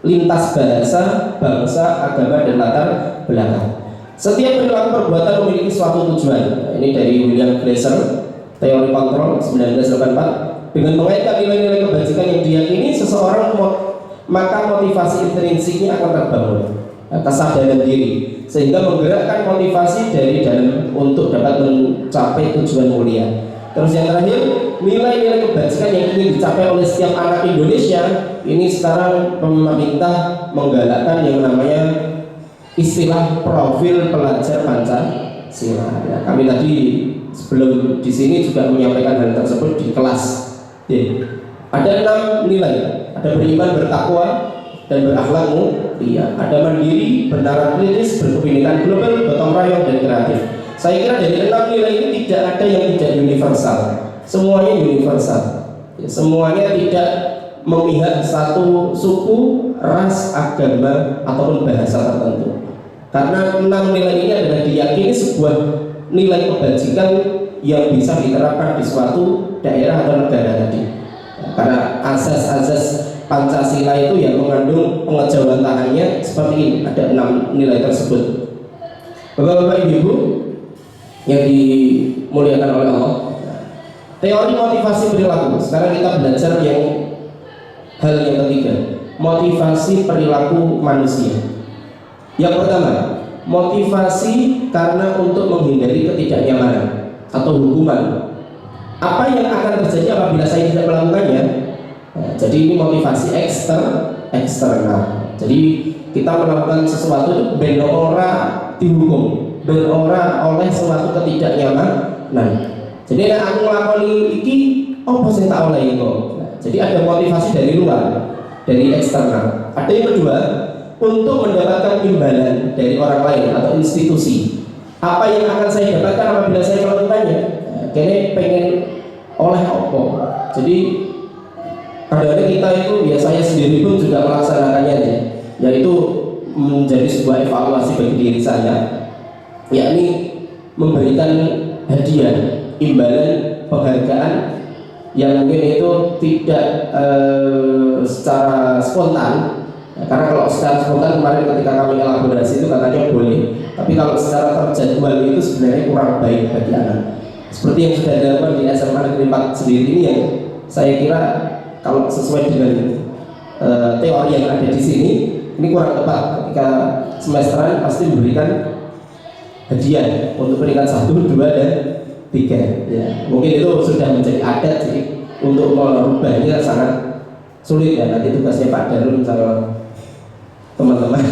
lintas bahasa, bangsa, agama, dan latar belakang. Setiap perilaku perbuatan memiliki suatu tujuan. Ini dari William Glasser, Teori Kontrol 1984. Dengan mengaitkan nilai-nilai kebajikan yang diyakini seseorang, maka motivasi intrinsiknya akan terbangun, kesadaran diri, sehingga menggerakkan motivasi dari dalam untuk dapat mencapai tujuan mulia. Terus yang terakhir, nilai-nilai kebajikan yang ingin dicapai oleh setiap anak Indonesia. Ini sekarang pemerintah menggalakkan yang namanya istilah profil pelajar Pancasila. Ya, kami tadi sebelum di sini juga menyampaikan hal tersebut di kelas. Ada 6 nilai. Ada beriman, bertakwa, dan berakhlak mulia. Ada mandiri, bernalar kritis, berkebinekaan global, gotong royong, dan kreatif. Saya kira dari 6 nilai ini tidak ada yang tidak universal. Semuanya universal. Ya, semuanya tidak memihak satu suku, ras, agama, ataupun bahasa tertentu. Karena 6 nilai ini adalah diyakini sebuah nilai kebajikan yang bisa diterapkan di suatu daerah atau negara tadi. Karena asas-asas Pancasila itu yang mengandung pengejawantahannya seperti ini. Ada 6 nilai tersebut. Bapak-bapak, ibu-ibu yang dimuliakan oleh Allah, teori motivasi perilaku. Sekarang kita belajar hal yang ketiga, motivasi perilaku manusia. Yang pertama, motivasi karena untuk menghindari ketidaknyamanan atau hukuman. Apa yang akan terjadi apabila saya tidak melakukannya? Jadi ini motivasi eksternal. Jadi kita melakukan sesuatu itu ben ora dihukum, ben ora oleh suatu ketidaknyamanan. Jadi nek aku nglakoni iki apa sing tak oleh kok. Jadi ada motivasi dari luar, dari eksternal. Ada yang kedua, untuk mendapatkan imbalan dari orang lain atau institusi. Apa yang akan saya dapatkan apabila saya melakukannya? Kayaknya pengen oleh apa. Jadi kadang-kadang kita itu, ya saya sendiri pun juga melaksanakannya, yaitu menjadi sebuah evaluasi bagi diri saya, yakni memberikan hadiah, imbalan, penghargaan yang mungkin itu tidak secara spontan. Karena kalau secara spontan kemarin ketika kami elaborasi itu katanya boleh, tapi kalau secara terjadwal itu sebenarnya kurang baik bagi anak. Seperti yang sudah dilakukan di SMA Negeri 4 sendiri ini, yang saya kira kalau sesuai dengan teori yang ada di sini, ini kurang tepat. Ketika semesteran pasti memberikan hadiah untuk peringkat 1, 2, dan 3. Ya, mungkin itu sudah menjadi adat, jadi untuk merubahnya sangat sulit ya. Nanti tugasnya Pak Darun sama teman-teman.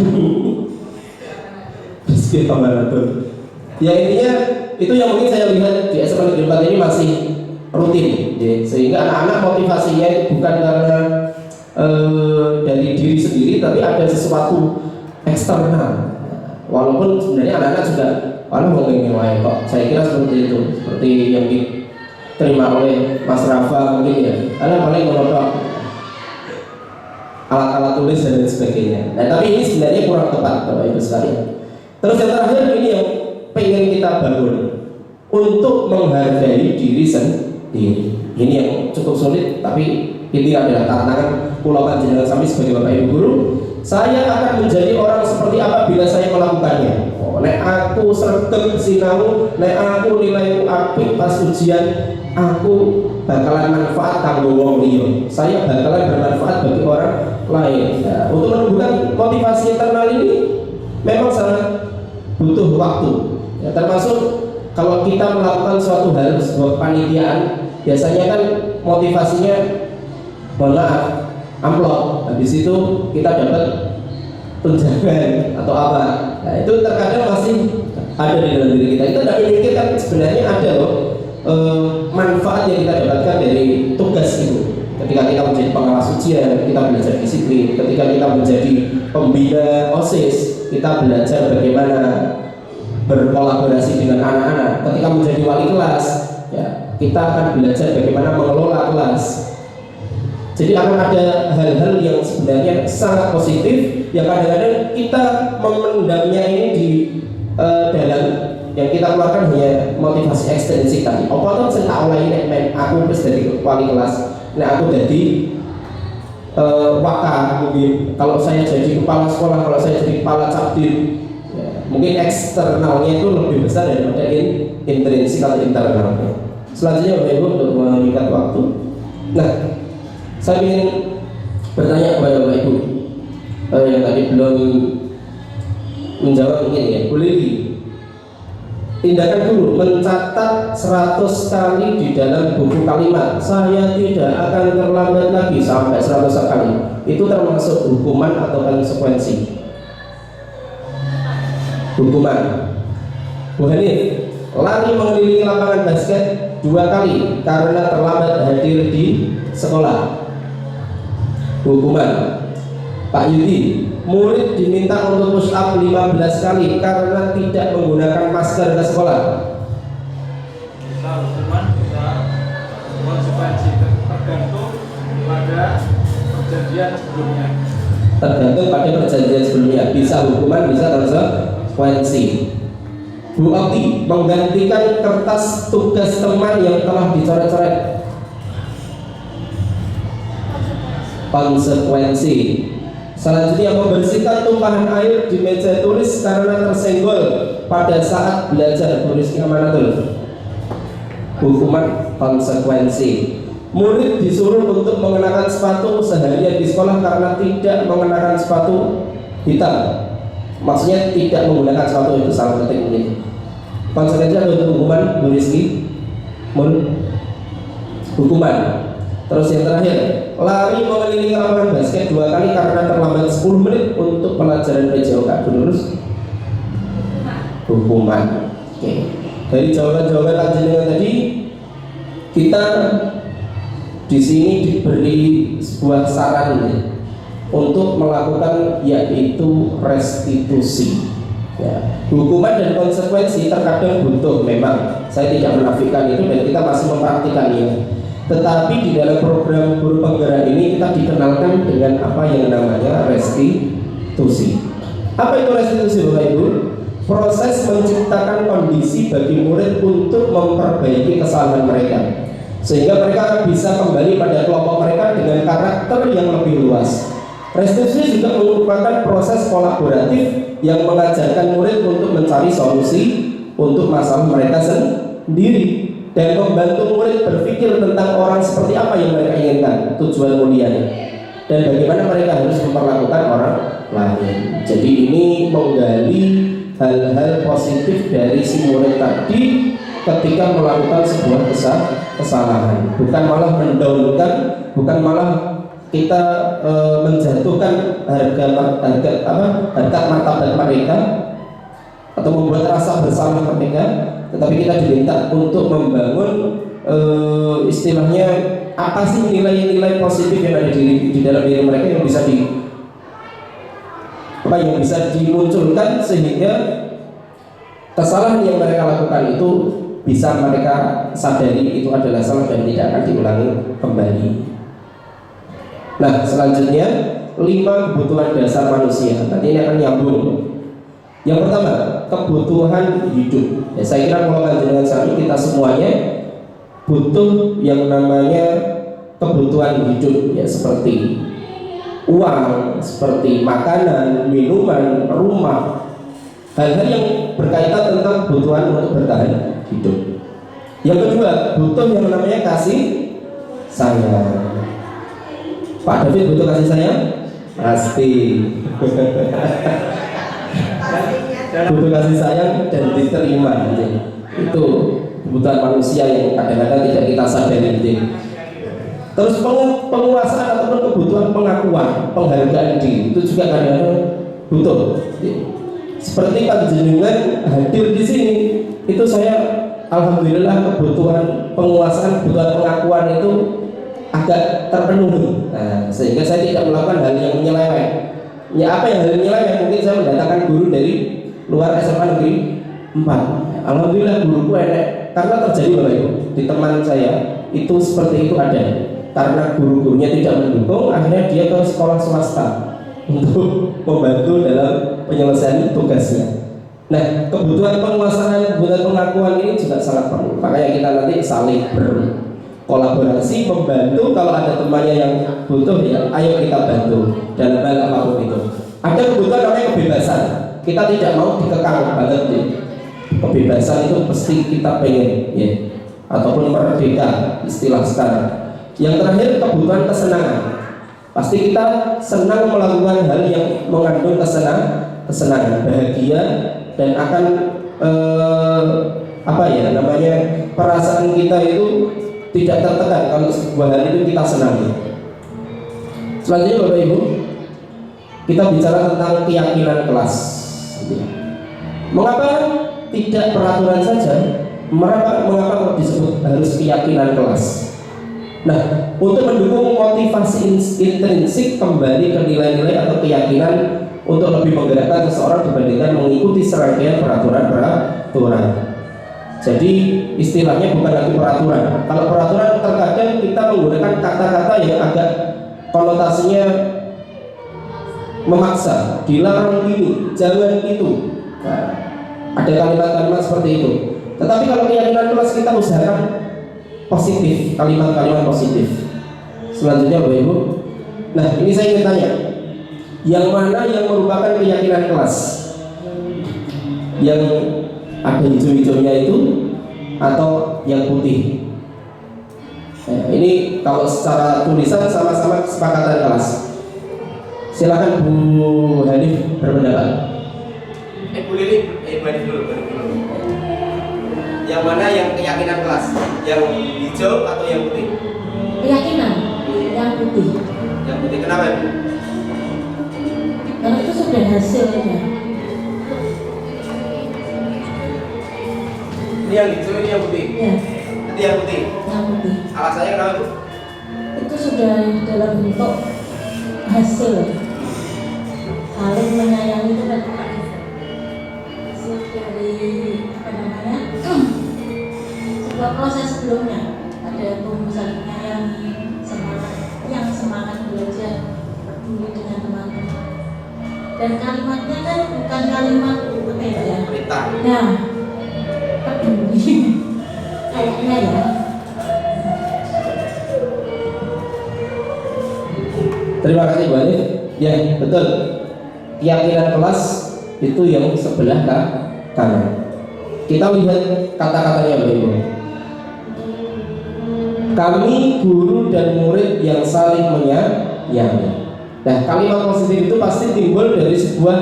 Ya intinya itu yang mungkin saya lihat di SMA Negeri 4 ini masih rutin, ya. Sehingga anak-anak motivasinya bukan karena dari diri sendiri, tapi ada sesuatu eksternal. Walaupun sebenarnya anak-anak juga mau ini kok. Saya kira seperti itu, seperti yang diterima oleh Mas Rafa mungkin ya. Karena paling menodok alat-alat tulis dan lain sebagainya. Nah, tapi ini sebenarnya kurang tepat Bapak Ibu sekalian. Terus yang terakhir ini yang pengen kita bangun, untuk menghargai diri sendiri. Ini yang cukup sulit, tapi ini adalah tantangan pulau panjenengan kami sebagai Bapak Ibu guru. Saya akan menjadi orang seperti apa bila saya melakukannya. Nek aku sregep sinau, nek aku nilai apik pas ujian, aku bakalan manfaat kanggo wong liya. Saya bakalan bermanfaat bagi orang lain. Nah, untuk menumbuhkan motivasi internal ini memang sangat butuh waktu. Ya, termasuk kalau kita melakukan suatu hal, sebuah panitiaan, biasanya kan motivasinya, mohon maaf, amplop. Habis itu kita dapat tunjangan atau apa. Nah, itu terkadang masih ada di dalam diri kita. Itu tidak memikirkan sebenarnya ada loh manfaat yang kita dapatkan dari tugas itu. Ketika kita menjadi pengawas ujian, kita belajar disiplin. Ketika kita menjadi pembina OSIS, kita belajar bagaimana berkolaborasi dengan anak-anak. Ketika menjadi wali kelas, ya, kita akan belajar bagaimana mengelola kelas. Jadi akan ada hal-hal yang sebenarnya sangat positif yang kadang-kadang kita memendamnya ini di dalam yang kita keluarkan hanya motivasi ekstrinsik tadi. Apa tuh saya tak oleh ini, aku terus dari wali kelas, nah aku jadi waka mungkin. Kalau saya jadi kepala sekolah, kalau saya jadi kepala cabdin, ya, mungkin eksternalnya itu lebih besar daripada intrinsik atau internalnya. Selanjutnya Bapak Ibu untuk meningkat waktu. Nah, saya ingin bertanya kepada Bapak Ibu yang tadi belum menjawab mungkin ya, boleh tindakan guru mencatat 100 kali di dalam buku kalimat saya tidak akan terlambat lagi sampai 100 kali, itu termasuk hukuman atau konsekuensi? Hukuman. Bu Hanif, lari mengelilingi lapangan basket 2 kali karena terlambat hadir di sekolah, hukuman. Pak Yudi, murid diminta untuk push up 15 kali karena tidak menggunakan masker ke sekolah. Bisa hukuman, bisa konsekuensi, tergantung pada perjanjian sebelumnya. Tergantung pada perjanjian sebelumnya, bisa hukuman, bisa konsekuensi. Bu Okti, menggantikan kertas tugas teman yang telah dicoret-coret, konsekuensi. Selanjutnya, membersihkan tumpahan air di meja tulis karena tersenggol pada saat belajar, tulisnya mana tuh? Hukuman, konsekuensi. Murid disuruh untuk mengenakan sepatu seharian di sekolah karena tidak mengenakan sepatu hitam. Maksudnya tidak menggunakan sepatu, itu sangat penting ini. Konsekuensi atau hukuman, Bu Rizky? Hukuman. Terus yang terakhir, lari mengelilingi lapangan basket 2 kali karena terlambat 10 menit untuk pelajaran PJOK. Terus hukuman. Oke. Dari jawaban-jawaban lanjutan tadi, kita di sini diberi sebuah saran untuk melakukan yaitu restitusi. Ya. Hukuman dan konsekuensi terkadang butuh, memang saya tidak menafikan itu dan kita masih mempraktikannya. Tetapi di dalam program guru penggerak ini kita dikenalkan dengan apa yang namanya restitusi. Apa itu restitusi, Bapak Ibu? Proses menciptakan kondisi bagi murid untuk memperbaiki kesalahan mereka, sehingga mereka akan bisa kembali pada kelompok mereka dengan karakter yang lebih luas. Restitusi juga merupakan proses kolaboratif yang mengajarkan murid untuk mencari solusi untuk masalah mereka sendiri dan membantu murid berpikir tentang orang seperti apa yang mereka inginkan, tujuan mulianya, dan bagaimana mereka harus memperlakukan orang lain. Jadi ini menggali hal-hal positif dari si murid tadi ketika melakukan sebuah kesalahan, bukan malah mendownkan, bukan malah kita menjatuhkan harga martabat mereka atau membuat rasa bersalah mereka, tetapi kita diminta untuk membangun istilahnya apa sih nilai-nilai positif yang ada di dalam diri mereka yang bisa dimunculkan sehingga kesalahan yang mereka lakukan itu bisa mereka sadari itu adalah salah dan tidak akan diulangi kembali. Nah, selanjutnya 5 kebutuhan dasar manusia. Nanti ini akan nyambung. Yang pertama, kebutuhan hidup. Ya, saya kira kalau dengan sami kita semuanya butuh yang namanya kebutuhan hidup, ya, seperti uang, seperti makanan, minuman, rumah, hal-hal yang berkaitan tentang kebutuhan untuk bertahan hidup. Yang kedua, butuh yang namanya kasih sayang. Pak David butuh kasih sayang? Pasti. Butuh kasih sayang dan diterima. Itu kebutuhan manusia yang kadang-kadang tidak kita sadari. Terus penguasaan ataupun kebutuhan pengakuan, penghargaan diri itu juga kadang-kadang butuh. Seperti panjenengan hadir di sini, itu saya alhamdulillah kebutuhan penguasaan, kebutuhan pengakuan itu agak terpenuhi. Nah, sehingga saya tidak melakukan hal yang menyeleweng. Ya apa yang hal yang menyeleweng? Mungkin saya mendatangkan guru dari luar SMA Negeri 4. Alhamdulillah guruku enak, karena terjadi Bapak Ibu di teman saya itu seperti itu ada. Karena guru-gurunya tidak mendukung, akhirnya dia ke sekolah swasta untuk membantu dalam penyelesaian tugasnya. Nah, kebutuhan penguasaan, kebutuhan pengakuan ini juga sangat perlu. Makanya kita nanti saling berkolaborasi, membantu. Kalau ada temannya yang butuh, ya ayo kita bantu dalam hal apapun itu. Ada kebutuhan namanya kebebasan. Kita tidak mau dikekang banget nih. Kebebasan itu pasti kita pengen, ya. Ataupun merdeka, istilah sekarang. Yang terakhir kebutuhan kesenangan. Pasti kita senang melakukan hal yang mengandung kesenangan, bahagia, dan akan perasaan kita itu tidak tertekan kalau sebuah hal itu kita senangi. Selanjutnya Bapak Ibu, kita bicara tentang keyakinan kelas. Mengapa tidak peraturan saja? Mengapa disebut harus keyakinan kelas? Nah, untuk mendukung motivasi intrinsik kembali ke nilai-nilai atau keyakinan untuk lebih menggerakkan seseorang dibandingkan mengikuti serangkaian peraturan. Jadi istilahnya bukan lagi peraturan. Kalau peraturan terkadang kita menggunakan kata-kata yang agak konotasinya memaksa, dilarang ini, jangan itu. Nah, ada kalimat-kalimat seperti itu. Tetapi kalau keyakinan kelas kita usahakan positif, kalimat-kalimat positif. Selanjutnya Bapak Ibu, nah ini saya ingin tanya, yang mana yang merupakan keyakinan kelas? Yang ada hijau-hijaunya itu atau yang putih? Nah, ini kalau secara tulisan sama-sama kesepakatan kelas. Silakan Bu Hanif berpendapat. Bu Lili, Bu Hanif dulu. Yang mana yang keyakinan kelas? Yang hijau atau yang putih? Keyakinan yang putih. Yang putih, kenapa Bu? Karena itu sudah hasilnya. Ini yang hijau, ini yang putih. Ya. Nanti yang putih. Yang putih. Alasannya kenapa Bu? Itu sudah dalam bentuk hasil. Saling menyayangi itu kan hasil dari sebuah proses sebelumnya. Ada tumbuh saling menyayangi, semangat belajar, peduli dengan teman-teman. Dan kalimatnya kan bukan kalimat apa ya? Perintah. Nah, peduli kayaknya ya. Terima kasih Bu Hanif. Ya betul. Keyakinan kelas itu yang sebelah kanan. Kita lihat kata-katanya Bapak Ibu. Kami guru dan murid yang saling menyayangi. Nah, kalimat positif itu pasti timbul dari sebuah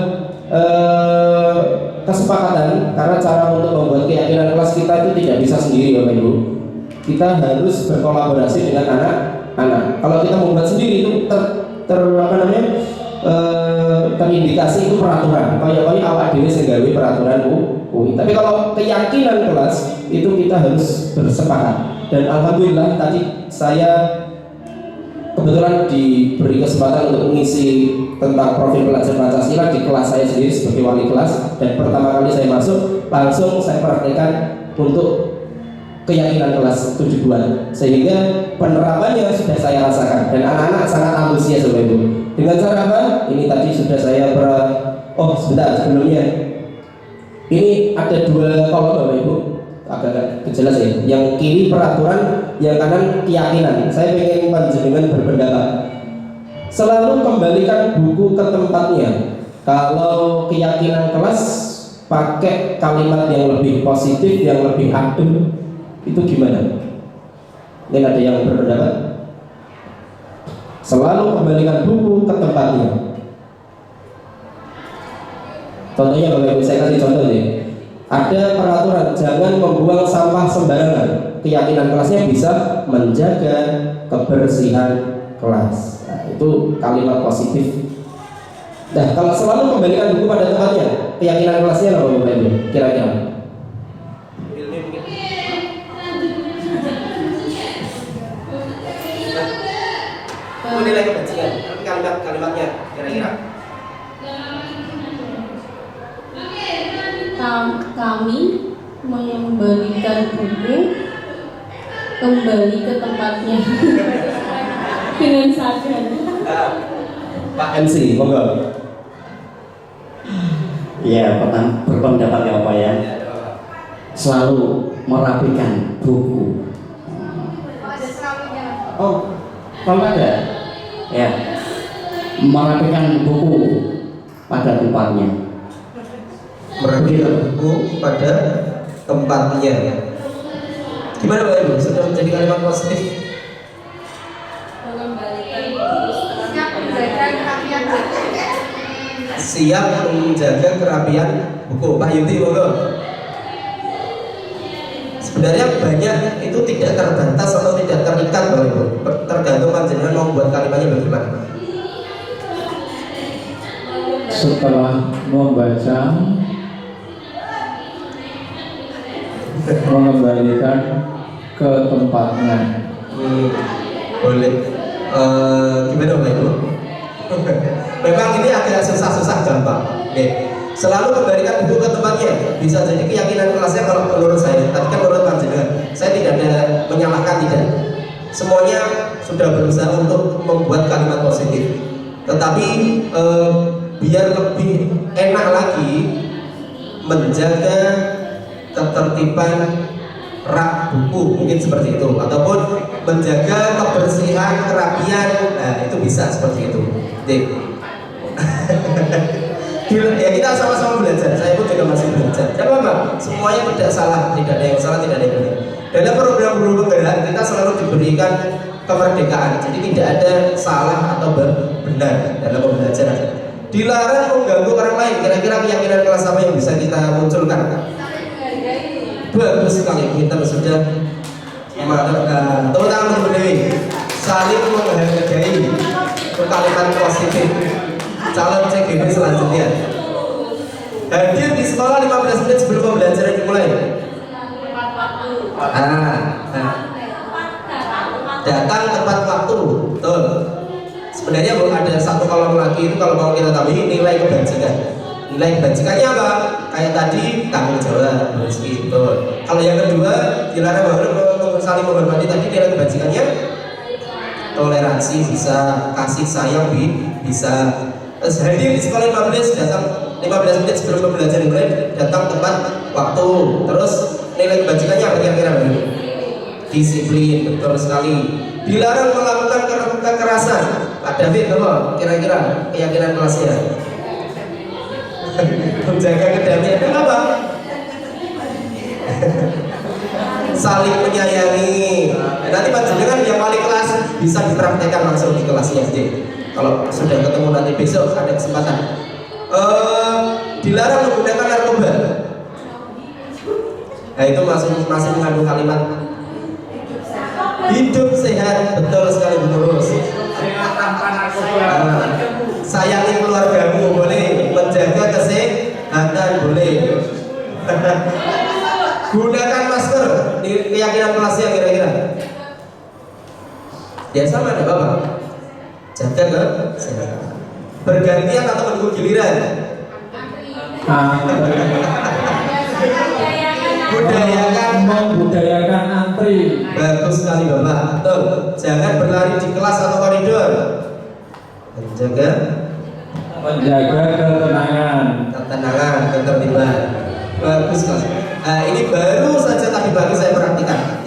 kesepakatan, karena cara untuk membuat keyakinan kelas kita itu tidak bisa sendiri Bapak Ibu. Kita harus berkolaborasi dengan anak-anak. Kalau kita membuat sendiri itu terindikasi itu peraturan. Kaya awak dhewe sing gawe peraturan UI. Tapi kalau keyakinan kelas itu kita harus bersepakat. Dan alhamdulillah tadi saya kebetulan diberi kesempatan untuk mengisi tentang profil pelajar Pancasila di kelas saya sendiri sebagai wali kelas, dan pertama kali saya masuk langsung saya praktekkan untuk keyakinan kelas 7 bulan, sehingga penerapannya sudah saya rasakan dan anak-anak sangat antusias Bapak Ibu. Dengan cara apa? Ini tadi sudah saya sebentar sebelumnya. Ini ada 2 kolom Bapak Ibu, agak jelas ya. Yang kiri peraturan, yang kanan keyakinan. Saya ingin panjenengan berpendapat. Selalu kembalikan buku ke tempatnya. Kalau keyakinan kelas pakai kalimat yang lebih positif, yang lebih adem, itu gimana? Mungkin ada yang berpendapat? Selalu kembalikan buku ke tempatnya. Contohnya bagaimana? Saya kasih contoh nih. Ada peraturan jangan membuang sampah sembarangan. Keyakinan kelasnya bisa menjaga kebersihan kelas. Nah, itu kalimat positif. Nah, kalau selalu kembalikan buku pada tempatnya, keyakinan kelasnya apa Bapak Ibu? Kira-kira? Nilai kebajikan, kalimatnya kira-kira. Kami mengembalikan buku kembali ke tempatnya dengan sadar. Pak MC, monggo. Ya, berpendapat ya Pak ya. Selalu merapikan buku. Oh, kalau ada, ya, merapikan buku pada tempatnya. Merapikan buku pada tempatnya. Gimana Pak Ibu? Sudah menjadi kalimat positif? Siap menjaga kerapian buku. Pak Yuti, monggo. Sebenarnya banyak itu tidak terbatas atau tidak terikat Bapak Ibu. Tergantung panjenengan mau buat kalimatnya bagaimana. Setelah membaca, mengembalikan ke tempatnya. Boleh. Gimana Bapak Ibu? Memang ini agak susah-susah gampang. Oke. Selalu kembalikan buku ke tempatnya. Bisa jadi keyakinan kelasnya kalau menurut saya. Tapi kan menurut panjenengan, saya tidak ada menyalahkan, tidak. Semuanya sudah berusaha untuk membuat kalimat positif. Tetapi biar lebih enak lagi menjaga ketertiban rak buku, mungkin seperti itu, ataupun menjaga kebersihan, kerapian. Nah, itu bisa seperti itu. Ya kita sama-sama belajar. Saya pun juga masih belajar. Tidak apa-apa. Semuanya tidak salah, tidak ada yang salah, tidak ada yang benar. Dalam program guru penggerak kita selalu diberikan kemerdekaan. Jadi tidak ada salah atau benar dalam pembelajaran. Dilarang mengganggu orang lain. Kira-kira keyakinan kelas apa yang bisa kita munculkan? Bagus sekali, kita sudah tepuk tangan untuk Dewi. Saling menghargai, itu kalimat positif. Calon CGP selanjutnya hadir di sekolah 15 menit sebelum pembelajaran dimulai. Datang tepat waktu, betul. Sebenarnya ada satu kolom lagi itu kalau mau kita tambahin nilai kebajikan. Nilai kebajikannya apa? Kayak tadi tanggung jawab, betul. Kalau yang kedua dilarang saling menghormati, tadi nilai kebajikannya toleransi bisa, kasih sayang bisa. Hadir di sekolah 15, datang 15 menit sebelum pembelajaran dimulai, datang tepat waktu. Terus nilai kebajikannya apa kira-kira? Disiplin, betul sekali. Dilarang melakukan kekerasan. Pak David, apa kira-kira keyakinan kelasnya? Menjaga kedamaian. Kenapa? Saling menyayangi. Nanti panjenengan yang wali kelas bisa dipraktekkan langsung di kelasnya aja. Kalau sudah ketemu nanti besok ada kesempatan. Dilarang menggunakan narkoba. Nah itu masih mengandung kalimat hidup sehat, betul sekali menurut. Sayangi keluargamu boleh, menjaga kesehatan boleh. Gunakan masker di keyakinan kelasnya kira-kira. Ya sama ada Bapak. Jaga kesehatan. Bergantian atau menunggu giliran? Membudayakan antri. Bagus sekali Bapak. Betul. Jangan berlari di kelas atau koridor. Menjaga ketenangan, ketertiban. Bagus sekali. Nah, ini baru saja tadi pagi saya perhatikan.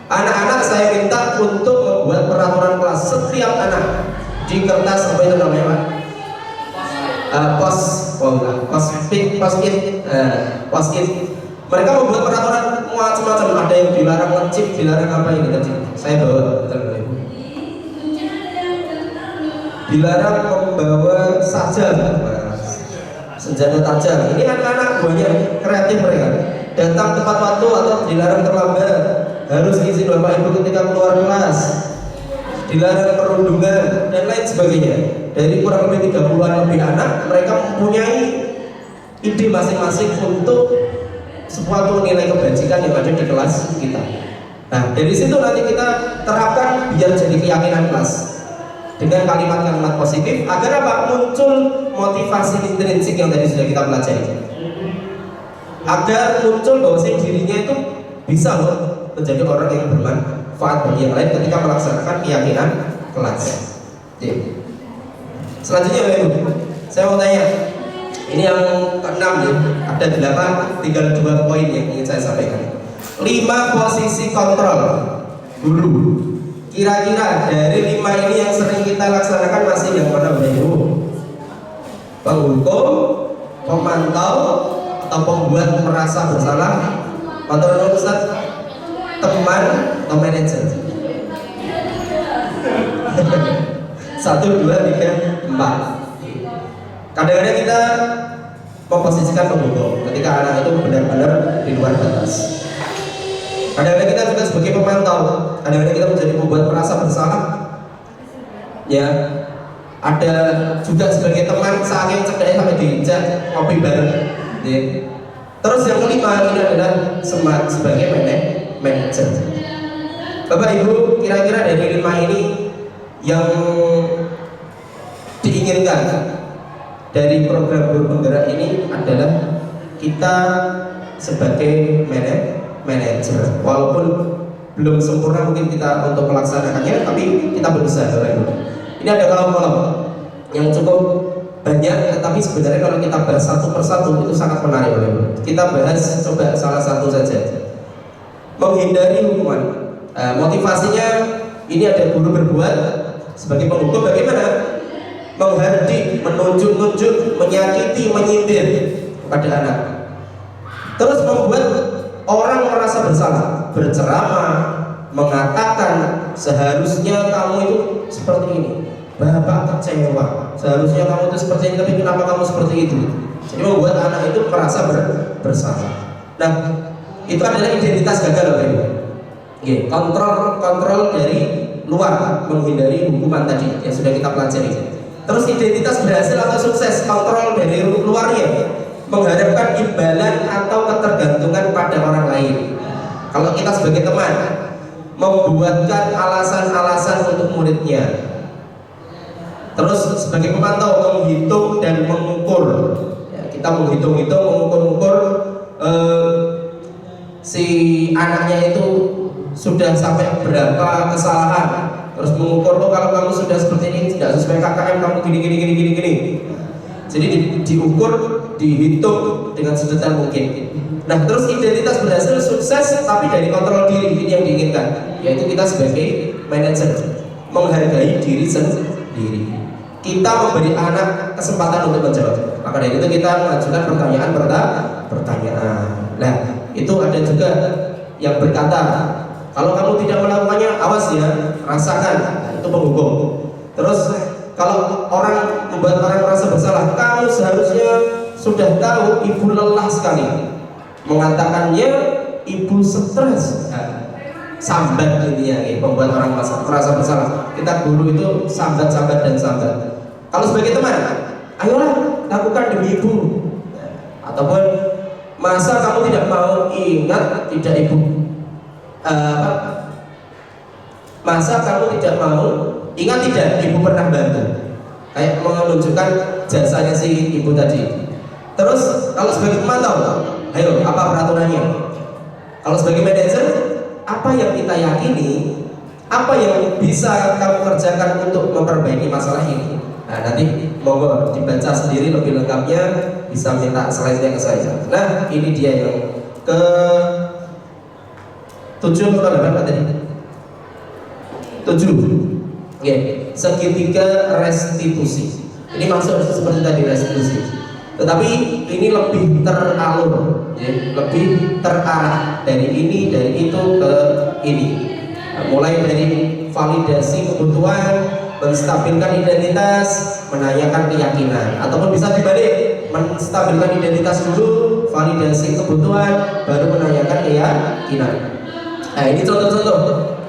Anak-anak saya minta untuk membuat peraturan kelas setiap anak di kertas apa itu namanya Pak? Post-it. Mereka membuat peraturan macam-macam. Ada yang dilarang ngecip, dilarang apa ini tadi. Saya bawa. dilarang membawa sajam, senjata tajam. Ini anak-anak banyak kreatif mereka. Datang tepat waktu atau dilarang terlambat, harus izin bapak ibu ketika keluar kelas, dilarang perundungan dan lain sebagainya. Dari kurang lebih 30-an lebih anak, mereka mempunyai ide masing-masing untuk suatu nilai kebajikan yang ada di kelas kita. Nah, dari situ nanti kita terapkan biar jadi keyakinan kelas dengan kalimat-kalimat positif agar apa? Muncul motivasi intrinsik yang tadi sudah kita pelajari, agar muncul bahwa dirinya itu bisa loh menjadi orang yang bermanfaat bagi yang lain ketika melaksanakan keyakinan kelas. Jadi, selanjutnya Ibu, saya mau tanya, ini yang ke-6 ya, ada 8, tinggal 2 poin yang ingin saya sampaikan. 5 posisi kontrol guru. Kira-kira dari 5 ini yang sering kita laksanakan masih yang mana Ibu? Penghukum, pemantau, atau pembuat merasa bersalah, kontrol Ustaz, teman, atau manajer? 1, 2, 3, 4. Kadang-kadang kita memposisikan penghukum ketika anak itu benar-benar di luar batas. Kadang-kadang kita juga sebagai pemantau, kadang-kadang kita menjadi pembuat merasa bersalah. Ya, ada juga sebagai teman saking ceknya sampai diinjak ngopi bareng. Ya. Terus yang kelima ini adalah sebagai manajer. Bapak Ibu, kira-kira dari 5 ini yang diinginkan dari program guru penggerak ini adalah kita sebagai manajer, walaupun belum sempurna mungkin kita untuk melaksanakannya, tapi kita berusaha. Ini ada kolom-kolom yang cukup banyak, tetapi sebenarnya kalau kita bahas satu persatu itu sangat menarik. Kita bahas coba salah satu saja. Menghindari hukuman. Motivasinya ini ada guru berbuat sebagai penghukum, bagaimana? Menghardik, menunjuk-nunjuk, menyakiti, menyindir kepada anak. Terus membuat orang merasa bersalah, berceramah, mengatakan seharusnya kamu itu seperti ini, bapak kecewa, seharusnya kamu itu seperti ini, tapi kenapa kamu seperti itu? Jadi membuat anak itu merasa bersalah. Nah, itu adalah identitas gagal, Bapak Ibu. Kontrol dari luar, menghindari hukuman tadi yang sudah kita pelajari. Terus identitas berhasil atau sukses, kontrol dari luarnya, mengharapkan imbalan atau ketergantungan pada orang lain. Kalau kita sebagai teman membuatkan alasan-alasan untuk muridnya. Terus sebagai pemantau menghitung dan mengukur. Ya, kita menghitung-hitung, mengukur-ukur si anaknya itu sudah sampai berapa kesalahan. Terus mengukur, oh kalau kamu sudah seperti ini tidak sesuai KKM, kamu gini. Jadi diukur, dihitung dengan sedetail mungkin. Nah, terus identitas berhasil sukses tapi dari kontrol diri, ini yang diinginkan, yaitu kita sebagai manajer menghargai diri sendiri. Kita memberi anak kesempatan untuk menjawab. Maka dari itu kita mengajukan pertanyaan. Nah, itu ada juga yang berkata, kalau kamu tidak melakukannya, awas ya, rasakan. Nah, itu penghukum. Terus kalau orang membuat orang merasa bersalah, kamu seharusnya sudah tahu ibu lelah sekali. Mengatakannya ibu stres. Nah, sambat intinya, membuat orang merasa bersalah. Kita guru itu sambat. Kalau sebagai teman, ayolah lakukan demi ibu. Ataupun masa kamu tidak mau ingat tidak ibu? Masa kamu tidak mau ingat tidak ibu pernah bantu? Kayak menunjukkan jasanya si ibu tadi. Terus kalau sebagai pemantau, ayo apa peraturannya? Kalau sebagai manajer, apa yang kita yakini, apa yang bisa kamu kerjakan untuk memperbaiki masalah ini? Nah, nanti monggo dibaca sendiri lebih lengkapnya, bisa minta slide-nya ke saya. Nah, ini dia yang ke 7 atau 8 tadi? 7. Segitiga restitusi. Ini masuk seperti tadi restitusi. Tetapi ini lebih teralur, lebih terarah dari ini, dari itu ke ini. Nah, mulai dari validasi kebutuhan, menstabilkan identitas, menanyakan keyakinan, ataupun bisa dibalik, menstabilkan identitas dulu, validasi kebutuhan, baru menanyakan keyakinan. Nah, ini contoh-contoh.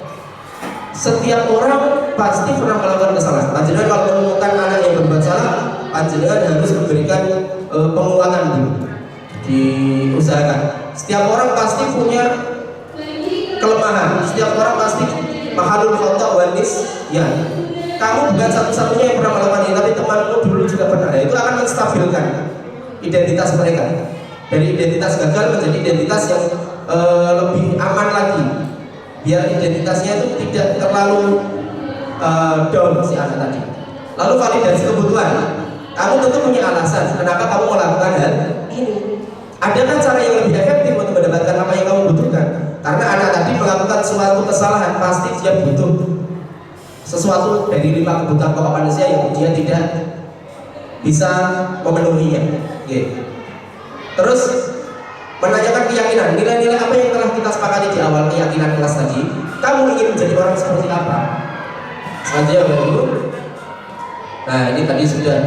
Setiap orang pasti pernah melakukan kesalahan. Panjenengan kalau menemukan anak yang berbuat salah, panjenengan harus memberikan penguatan dulu, diusahakan. Setiap orang pasti punya kelemahan. Setiap orang pasti mahalul khata' wa nisyan. Kamu bukan satu-satunya yang pernah melakukan ini, tapi temanmu dulu juga pernah. Nah, itu akan menstabilkan identitas mereka dari identitas gagal menjadi identitas yang lebih aman lagi, biar identitasnya itu tidak terlalu down si anak tadi. Lalu validasi kebutuhan. Kamu tentu punya alasan kenapa kamu melakukan hal ini. Ada kan cara yang lebih efektif untuk mendapatkan apa yang kamu butuhkan? Karena anak tadi melakukan suatu kesalahan, pasti dia butuh sesuatu dari 5 kebutuhan pokok manusia yang dia tidak bisa memenuhinya. Terus menanyakan keyakinan, nilai-nilai apa yang telah kita sepakati di awal keyakinan kelas tadi. Kamu ingin menjadi orang seperti apa? Selanjutnya Bapak Ibu. Nah, ini tadi sudah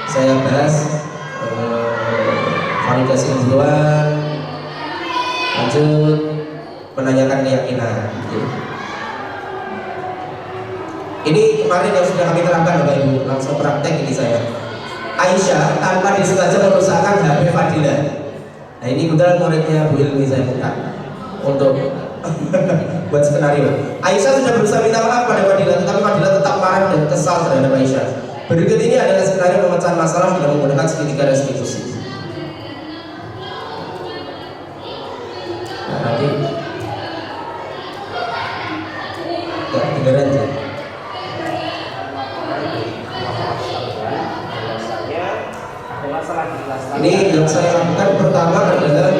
saya bahas validasi kebutuhan. Lanjut menanyakan keyakinan. Ini kemarin yang sudah kami terapkan Bapak Ibu, langsung praktek ini saya. Aisyah tanpa disengaja merusakkan HP Fadilah. Nah, ini kebetulan muridnya Bu Ilmi saya buka untuk buat skenario. Aisyah sudah berusaha minta maaf pada Fadilah, tetapi Fadilah tetap marah dan kesal terhadap Aisyah. Berikut ini adalah skenario pemecahan masalah dengan menggunakan segitiga restitusi. Nah, nanti dengerin aja. Ini yang saya lakukan pertama adalah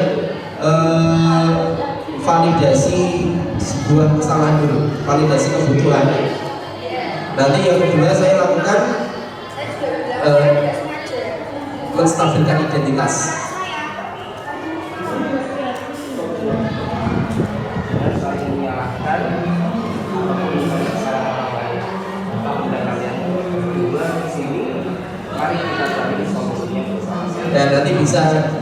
validasi sebuah kesalahan dulu, validasi kebutuhan. Nanti yang kedua saya lakukan menstabilkan identitas. Dan nanti bisa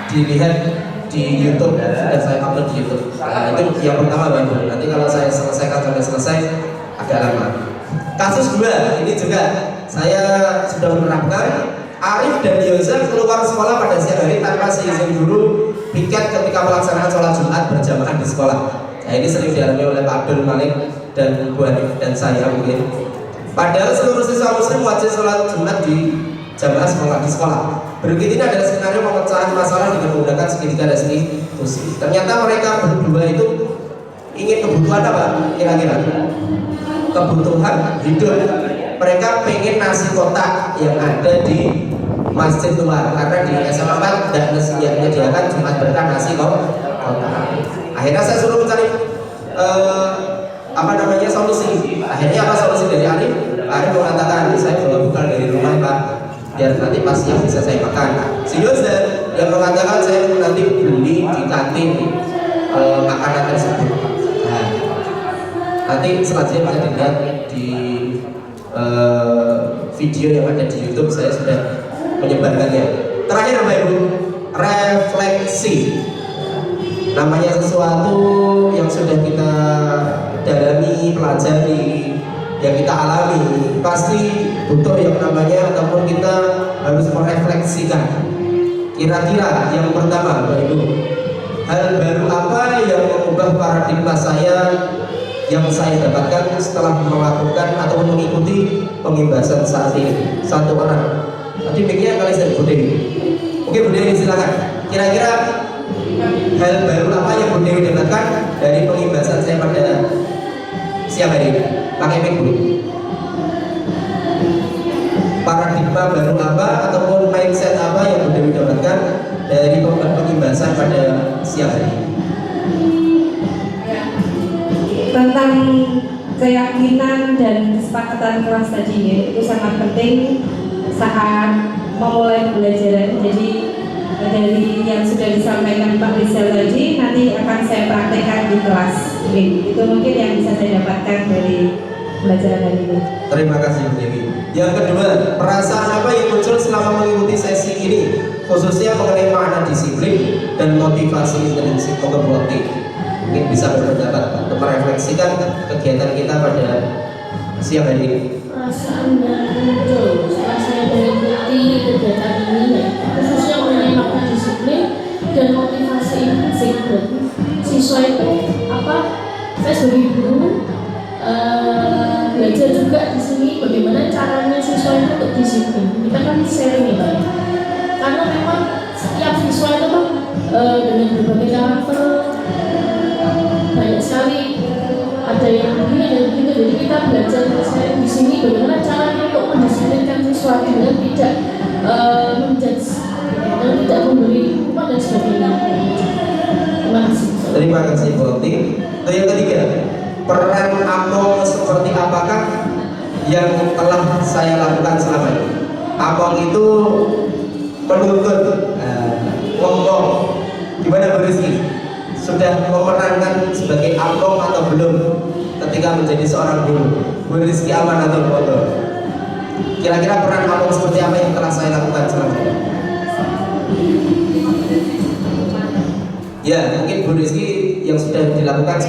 dilihat di YouTube, sudah saya upload di YouTube. Nah, itu yang pertama Bang. Nanti kalau saya selesaikan sampai selesai agak lama. Kasus 2 ini juga saya sudah menerapkan. Arif dan Yoza keluar sekolah pada siang hari tanpa seizin guru piket ketika melaksanakan sholat Jumat berjamaah di sekolah. Nah, ini sering dialami oleh Pak Abdul Malik dan Bu Hanif dan saya mungkin. Padahal seluruh siswa muslim wajib sholat Jumat di jamaah sekolah di sekolah. Berikut ini adalah skenario pemecahan masalah dengan menggunakan segitiga restitusi. Ternyata mereka berdua itu ingin kebutuhan apa? Kira-kira kebutuhan hidup. Mereka pengen nasi kotak yang ada di masjid luar, karena di SMA 4 tidak menyediakan Jumat berkah nasi kotak. Akhirnya saya suruh mencari solusi. Akhirnya apa solusi dari Arif? Arif mengatakan, saya bawa bekal dari rumah Pak, biar nanti pas siang bisa saya makan. Si Yosdan yang mengatakan saya nanti beli di kantin makanan tersebut. Nah, nanti selanjutnya bisa dilihat di video yang ada di YouTube, saya sudah menyebarkannya. Terakhir Bapak Ibu, refleksi. Namanya sesuatu yang sudah kita dalami, pelajari, yang kita alami, pasti butuh yang namanya ataupun kita harus merefleksikan. Kira-kira yang pertama Bapak Ibu, hal baru apa yang mengubah paradigma saya yang saya dapatkan setelah melakukan atau mengikuti pembebasan saat ini? Satu orang. Tadi mikirnya kali saya Bu Dewi. Oke Bu Dewi silakan. Kira-kira hal baru apa yang Bu Dewi dapatkan dari pembebasan saya pada siang hari ini? Pakai mic dulu. Paradigma baru apa ataupun mindset apa yang Bu Dewi dapatkan dari pembebasan pada siang hari ini? Tentang keyakinan dan kesepakatan kelas tadi itu sangat penting saat memulai pembelajaran. Jadi dari yang sudah disampaikan Pak Rizal tadi nanti akan saya praktekkan di kelas ini. Itu mungkin yang bisa saya dapatkan dari pembelajaran hari ini. Terima kasih Bu Dewi. Yang kedua, perasaan apa yang muncul selama mengikuti sesi ini, khususnya mengenai makna disiplin dan motivasi intrinsik pengebodi. Mungkin bisa berpendapat untuk merefleksikan kegiatan kita pada siang hari ini. Perasaan yang muncul setelah saya mengikuti kegiatan ini ya, khususnya mengenai makna disiplin dan motivasi intrinsik. Siswa itu apa? Saya sebagai guru belajar juga di sini bagaimana caranya siswa itu untuk disiplin. Kita kan sharing nih Pak. Karena memang setiap siswa itu kan dengan berbagai karakter banyak sekali, ada yang begini dan begitu. Jadi kita belajar sharing di sini bagaimana caranya untuk mendisiplinkan siswa dengan tidak menjudge dan tidak memberi hukuman dan sebagainya. Terima kasih. Terima kasih Bu Okti. Yang ketiga, peran Among seperti apakah yang telah saya lakukan selama ini? Among itu menuntut ngomong. Gimana Bu Rizky? Sudah memerankan sebagai Among atau belum ketika menjadi seorang guru? Bu Rizky aman atau bodoh? Kira-kira peran Among seperti apa yang telah saya lakukan selama ini? Ya, mungkin Bu Rizky yang sudah dilakukan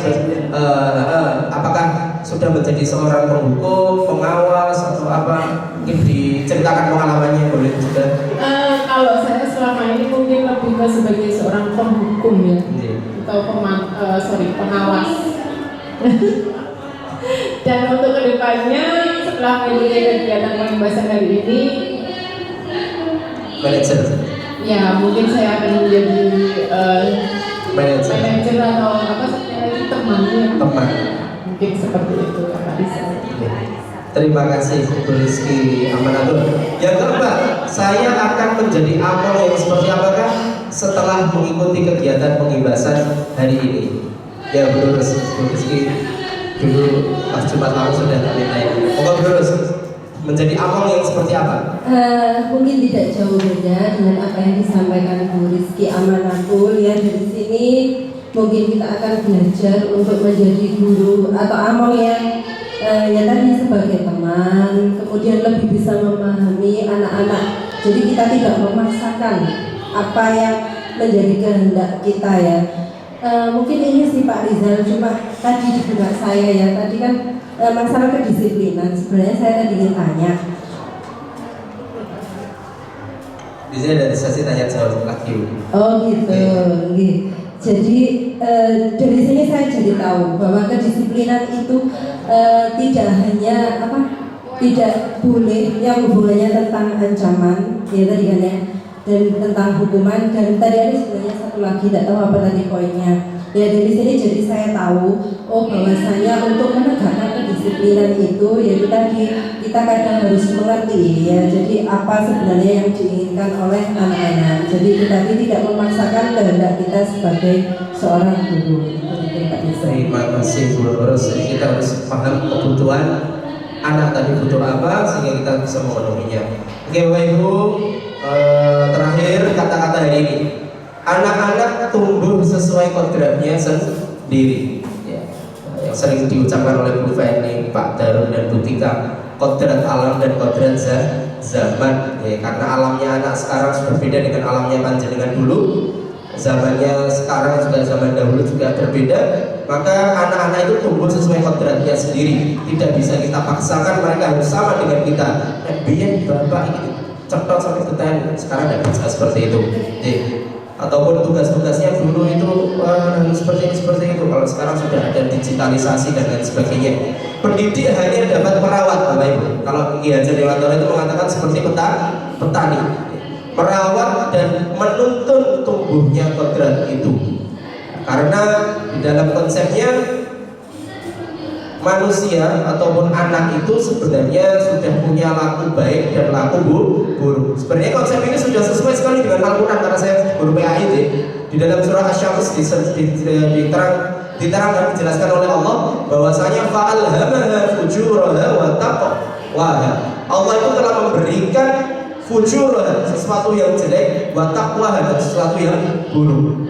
apakah sudah menjadi seorang penghukum, pengawas atau apa? Mungkin diceritakan pengalamannya boleh sudah. Kalau saya selama ini mungkin lebih ke sebagai seorang penghukum ya, atau pengawas. Dan untuk kedepannya setelah mengikuti kegiatan pembahasan hari ini, manajer. Ya mungkin saya akan menjadi manajer atau apa sebenarnya teman. Mungkin seperti itu Pak Rizky. Terima kasih Bu Rizky Amanatul. Yang keempat, saya akan menjadi Among yang seperti apakah setelah mengikuti kegiatan pengibasan hari ini? Ya Bu Rizky dulu pas Jumat lalu sudah ditanya. Pokoknya Bu Rizky menjadi Among yang seperti apa? Mungkin tidak jauh beda dengan apa yang disampaikan Bu Rizky Amanatul. Ya, dari sini mungkin kita akan belajar untuk menjadi guru atau Among yang ya tadi sebagai teman, kemudian lebih bisa memahami anak-anak. Jadi kita tidak memaksakan apa yang menjadi kehendak kita ya. Mungkin ini sih Pak Rizal, cuma tadi di benak saya ya, tadi kan masalah kedisiplinan. Sebenarnya saya tadi ingin tanya. Di sini ada sesi tanya jawab lagi. Oh gitu, okay. Jadi dari sini saya jadi tahu bahwa kedisiplinan itu tidak hanya apa, tidak boleh yang hubungannya tentang ancaman, ya tadi kan ya, dan tentang hukuman, dan tadi ada sebenarnya satu lagi, tidak tahu apa tadi poinnya. Ya dari sini jadi saya tahu, oh bahwasanya untuk menegakkan kedisiplinan itu, yaitu tadi kita kadang harus mengerti ya, jadi apa sebenarnya yang diinginkan oleh anak-anak. Jadi kita tidak memaksakan kehendak kita sebagai seorang guru. Terima kasih Bu Lurus. Jadi kita harus paham kebutuhan anak tadi butuh apa sehingga kita bisa memenuhinya. Oke Bapak Ibu, terakhir kata-kata hari ini. Anak-anak tumbuh sesuai kodratnya sendiri ya. Yang sering diucapkan oleh Bu Feni, Pak Darun dan Bu Tika, kodrat alam dan kodrat zaman ya, karena alamnya anak sekarang berbeda dengan alamnya panjenengan dulu, zamannya sekarang juga zaman dahulu juga berbeda. Maka anak-anak itu tumbuh sesuai kodratnya sendiri, tidak bisa kita paksakan mereka harus sama dengan kita. Biar bapak ini cepat sampai ketahuan, sekarang tidak bisa seperti itu ataupun tugas-tugasnya dulu itu seperti itu. Kalau sekarang sudah ada digitalisasi dan lain sebagainya. Pendidik hanya dapat merawat Bapak Ibu. Kalau Ki Hajar Dewantara itu mengatakan seperti petani, merawat dan menuntun tumbuhnya kodrat itu. Karena di dalam konsepnya manusia ataupun anak itu sebenarnya sudah punya laku baik dan laku buruk. Sebenarnya konsep ini sudah sesuai sekali dengan Al-Quran, karena saya guru PAID. Di dalam surah Asy-Syams diterangkan, dijelaskan oleh Allah bahwasanya fa'alhamaha fujuraha wa taqwaha. Allah itu telah memberikan fujuraha, sesuatu yang jelek, wa taqwaha, dan sesuatu yang buruk.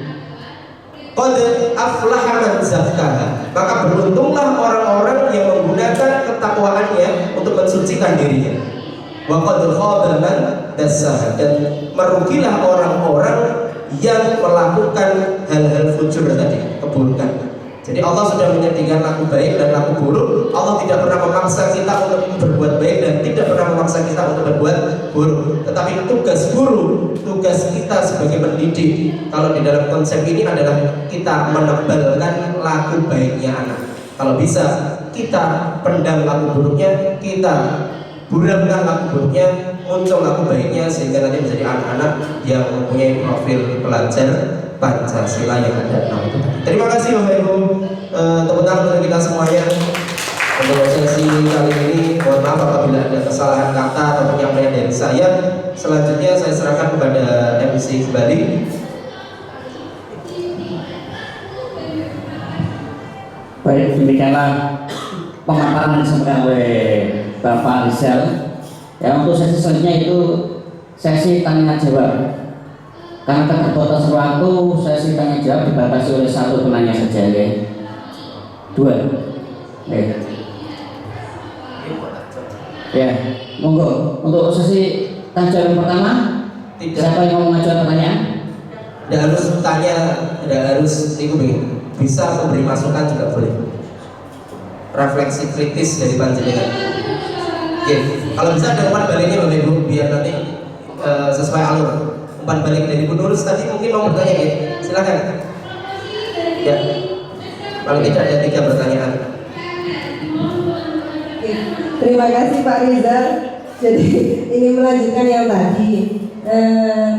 Qad aflaha man zakkaha. Maka beruntunglah orang-orang yang menggunakan ketakwaannya untuk mensucikan dirinya. Wa qad khaba man dassaha, dan merugilah orang-orang yang melakukan hal-hal fujur tadi, keburukan. Jadi Allah sudah menyediakan laku baik dan laku buruk. Allah tidak pernah memaksa kita untuk berbuat baik dan tidak pernah memaksa kita untuk berbuat buruk. Tetapi tugas guru, tugas kita sebagai pendidik, kalau di dalam konsep ini adalah kita menebalkan laku baiknya anak. Kalau bisa kita pendam laku buruknya, kita buramkan laku buruknya, muncul laku baiknya, sehingga nanti menjadi anak-anak yang mempunyai profil pelajar Pancasila yang ada 6 itu. Terima kasih Bapak Ibu, tepuk tangan untuk kita semuanya untuk sesi kali ini. Mohon maaf apabila ada kesalahan kata atau penyampaian dari saya. Selanjutnya saya serahkan kepada MC kembali. Baik, demikianlah pemaparan yang disampaikan oleh Bapak Rizal. Ya, untuk sesi selanjutnya itu sesi tanya jawab. Karena keterbatasan waktu, sesi tanya jawab dibatasi oleh 1 penanya saja, ya. 2. Ya, monggo untuk sesi tanya jawab yang pertama. Siapa yang mau mengajukan pertanyaan? Tidak harus tanya, tidak harus bisa memberi masukan juga boleh. Refleksi kritis dari panjenengan. Oke, kalau bisa ada umpan baliknya Bapak Ibu, biar nanti sesuai alur. Umpan balik dari Bu Nurus tadi mungkin mau bertanya, ya? Silakan. Ya, paling tidak ada 3 pertanyaan. Terima kasih Pak Rizal. Jadi ini melanjutkan yang tadi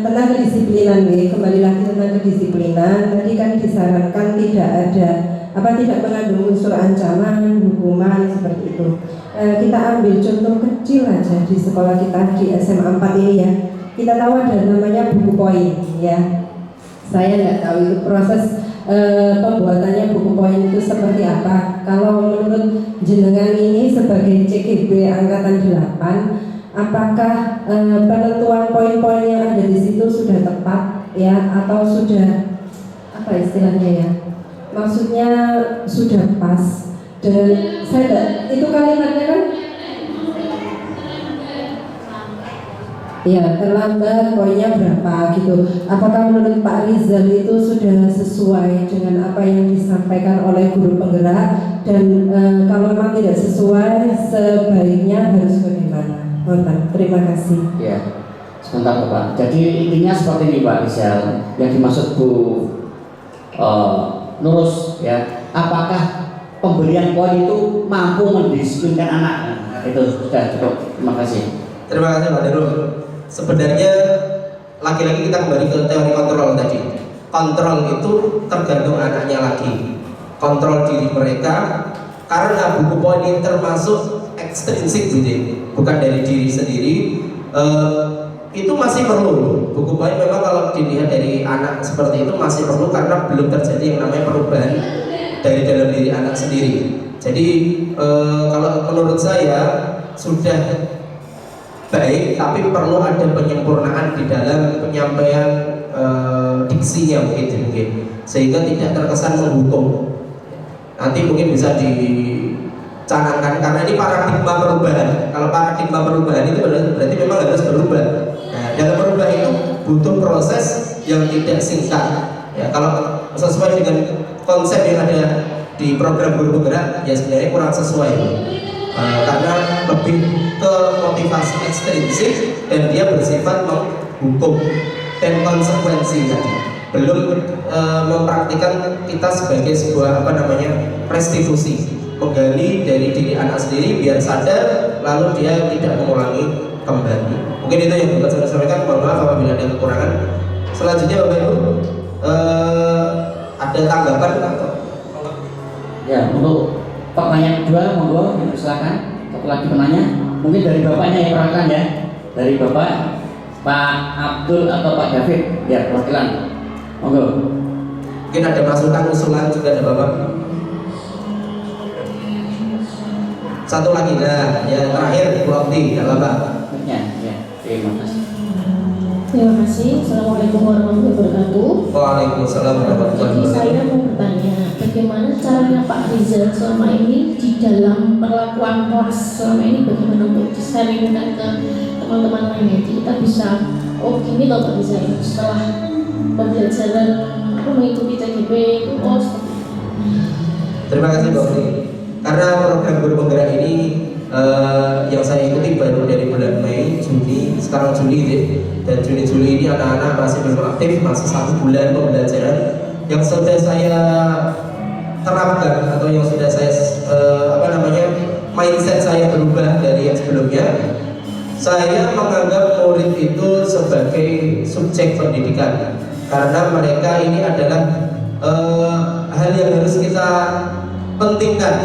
tentang kedisiplinan, kembali lagi tentang kedisiplinan. Tadi kan disarankan tidak mengandung unsur ancaman, hukuman seperti itu. Kita ambil contoh kecil aja di sekolah kita di SMA 4 ini, ya. Kita tahu ada namanya buku poin, ya. Saya nggak tahu itu proses pembuatannya buku poin itu seperti apa. Kalau menurut jenengan ini sebagai CGB angkatan 8, apakah penentuan poin-poin yang ada di situ sudah tepat, ya, atau sudah apa istilahnya, ya? Maksudnya sudah pas. Dan saya itu kalimatnya kan, ya, terlambat, poinnya berapa gitu. Apakah menurut Pak Rizal itu sudah sesuai dengan apa yang disampaikan oleh guru penggerak, dan kalau memang tidak sesuai, sebaiknya harus bagaimana? Terima kasih. Ya, sebentar Bapak. Jadi intinya seperti ini Pak Rizal, yang dimaksud Bu Nurus, ya. Apakah pemberian poin itu mampu mendisiplinkan anak? Itu sudah cukup. Terima kasih. Terima kasih Pak Darul. Sebenarnya lagi-lagi kita kembali ke teori kontrol tadi. Kontrol itu tergantung anaknya lagi. Kontrol diri mereka, karena buku poin ini termasuk ekstrinsik, bukan dari diri sendiri. Itu masih perlu. Buku poin memang kalau dilihat dari anak seperti itu masih perlu, karena belum terjadi yang namanya perubahan dari dalam diri anak sendiri. Jadi kalau menurut saya sudah baik, tapi perlu ada penyempurnaan di dalam penyampaian diksinya mungkin, sehingga tidak terkesan menghukum. Nanti mungkin bisa dicanangkan, karena ini paradigma perubahan. Kalau paradigma perubahan itu berarti memang harus berubah. Nah, dalam berubah itu butuh proses yang tidak singkat. Ya, kalau sesuai dengan konsep yang ada di program guru penggerak, ya sebenarnya kurang sesuai. Karena lebih ke motivasi ekstrinsik dan dia bersifat menghukum dan konsekuensi tadi, belum mempraktikkan kita sebagai sebuah restitusi, menggali dari diri anak sendiri biar sadar, lalu dia tidak mengulangi kembali. Mungkin itu yang dapat saya sampaikan. Mohon maaf apabila ada kekurangan. Selanjutnya Bapak Ibu, ada tanggapan atau? Ya, untuk pertanyaan kedua, monggo silakan. Satu lagi penanya, mungkin dari bapaknya yang perangkan, ya, dari bapak Pak Abdul atau Pak David, ya, perwakilan, monggo. Mungkin ada masukan usulan juga ada bapak. Satu lagi, nah, ya terakhir Bu Okti, ya bapak. Ya, terima kasih. Terima kasih. Assalamualaikum warahmatullahi wabarakatuh. Waalaikumsalam warahmatullahi Jadi wabarakatuh. saya mau bertanya, bagaimana caranya Pak Rizal selama ini di dalam perlakuan pengalaman kelas selama ini bagaimana untuk disaringkan ke teman-teman lainnya. Jadi kita bisa, oh gini loh Pak Riza ya, setelah pembelajaran mengikuti TGP itu, oh seperti itu. Terima kasih Mbak Uli. Karena program guru penggerak ini yang saya ikuti baru dari bulan Mei, Juni, sekarang Juli deh. Dan Juni-Juli ini anak-anak masih belum aktif, masih 1 bulan pembelajaran. Yang sudah saya terapkan atau yang sudah saya mindset saya berubah dari yang sebelumnya. Saya menganggap murid itu sebagai subjek pendidikan karena mereka ini adalah hal yang harus kita pentingkan.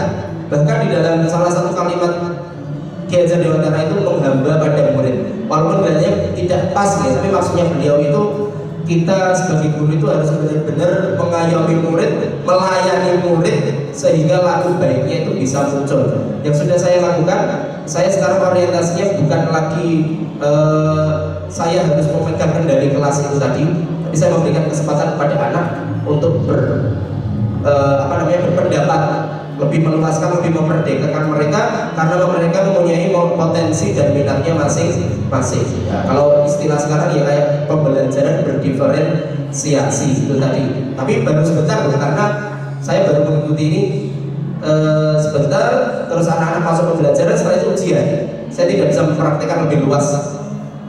Bahkan di dalam salah satu kalimat Ki Hajar Dewantara itu menghamba pada murid. Walaupun kelihatannya tidak pas ya, tapi maksudnya beliau itu kita sebagai guru itu harus benar-benar mengayomi murid, melayani murid sehingga laku baiknya itu bisa muncul. Yang sudah saya lakukan, saya sekarang orientasinya bukan lagi saya harus memegang kendali kelas itu tadi, tapi saya memberikan kesempatan kepada anak untuk berpendapat, lebih meluaskan, lebih memerdekakan mereka karena mereka mempunyai potensi dan minatnya masing-masing. Ya, kalau istilah sekarang ya kayak pembelajaran berdiferensiasi itu tadi. Tapi baru sebentar karena saya baru mengikuti ini sebentar, terus anak-anak masuk pembelajaran, setelah itu ujian. Saya tidak bisa mempraktekkan lebih luas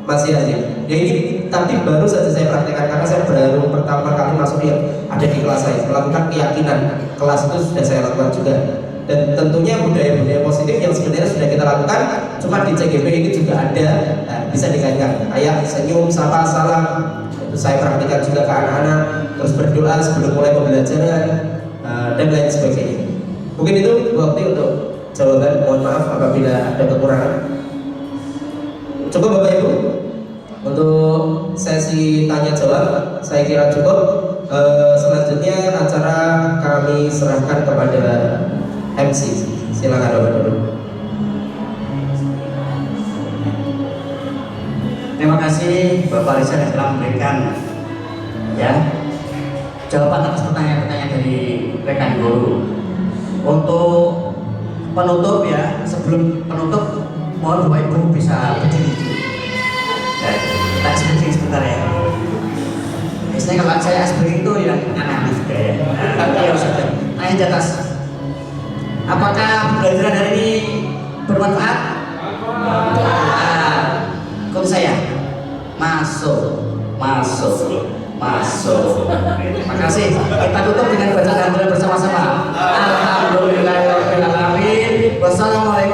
masih aja. Ya ini tadi baru saja saya praktekkan karena saya baru pertama kali masuk yang ada di kelas saya melakukan keyakinan kelas itu sudah saya lakukan juga. Dan tentunya budaya-budaya positif yang sebenarnya sudah kita lakukan, cuma di CGP ini juga ada, bisa dikaitkan kayak senyum, sapa, salam, itu saya praktekkan juga ke anak-anak, terus berdoa sebelum mulai pembelajaran dan lain sebagainya. Mungkin itu waktu untuk jawaban, mohon maaf apabila ada kekurangan. Cukup Bapak Ibu untuk sesi tanya jawab, saya kira cukup. Selanjutnya acara kami serahkan kepada MC. Silakan Bapak dulu. Terima kasih Bapak Riza yang telah memberikan jawaban atas pertanyaan-pertanyaan dari rekan guru. Untuk penutup sebelum penutup mohon Bapak Ibu bisa berdiri dulu. Tak sebentar sebentar ya. Biasanya kalau saya seperti itu yang aneh-aneh juga ya. Tapi ya sudah. Tanya di atas. Apakah pembelajaran hari ini bermanfaat? Ikut saya. Masuk. Terima kasih. Kita tutup dengan bacaan hamdalah bersama-sama. Alhamdulillahirabbil alamin. Wassalamualaikum.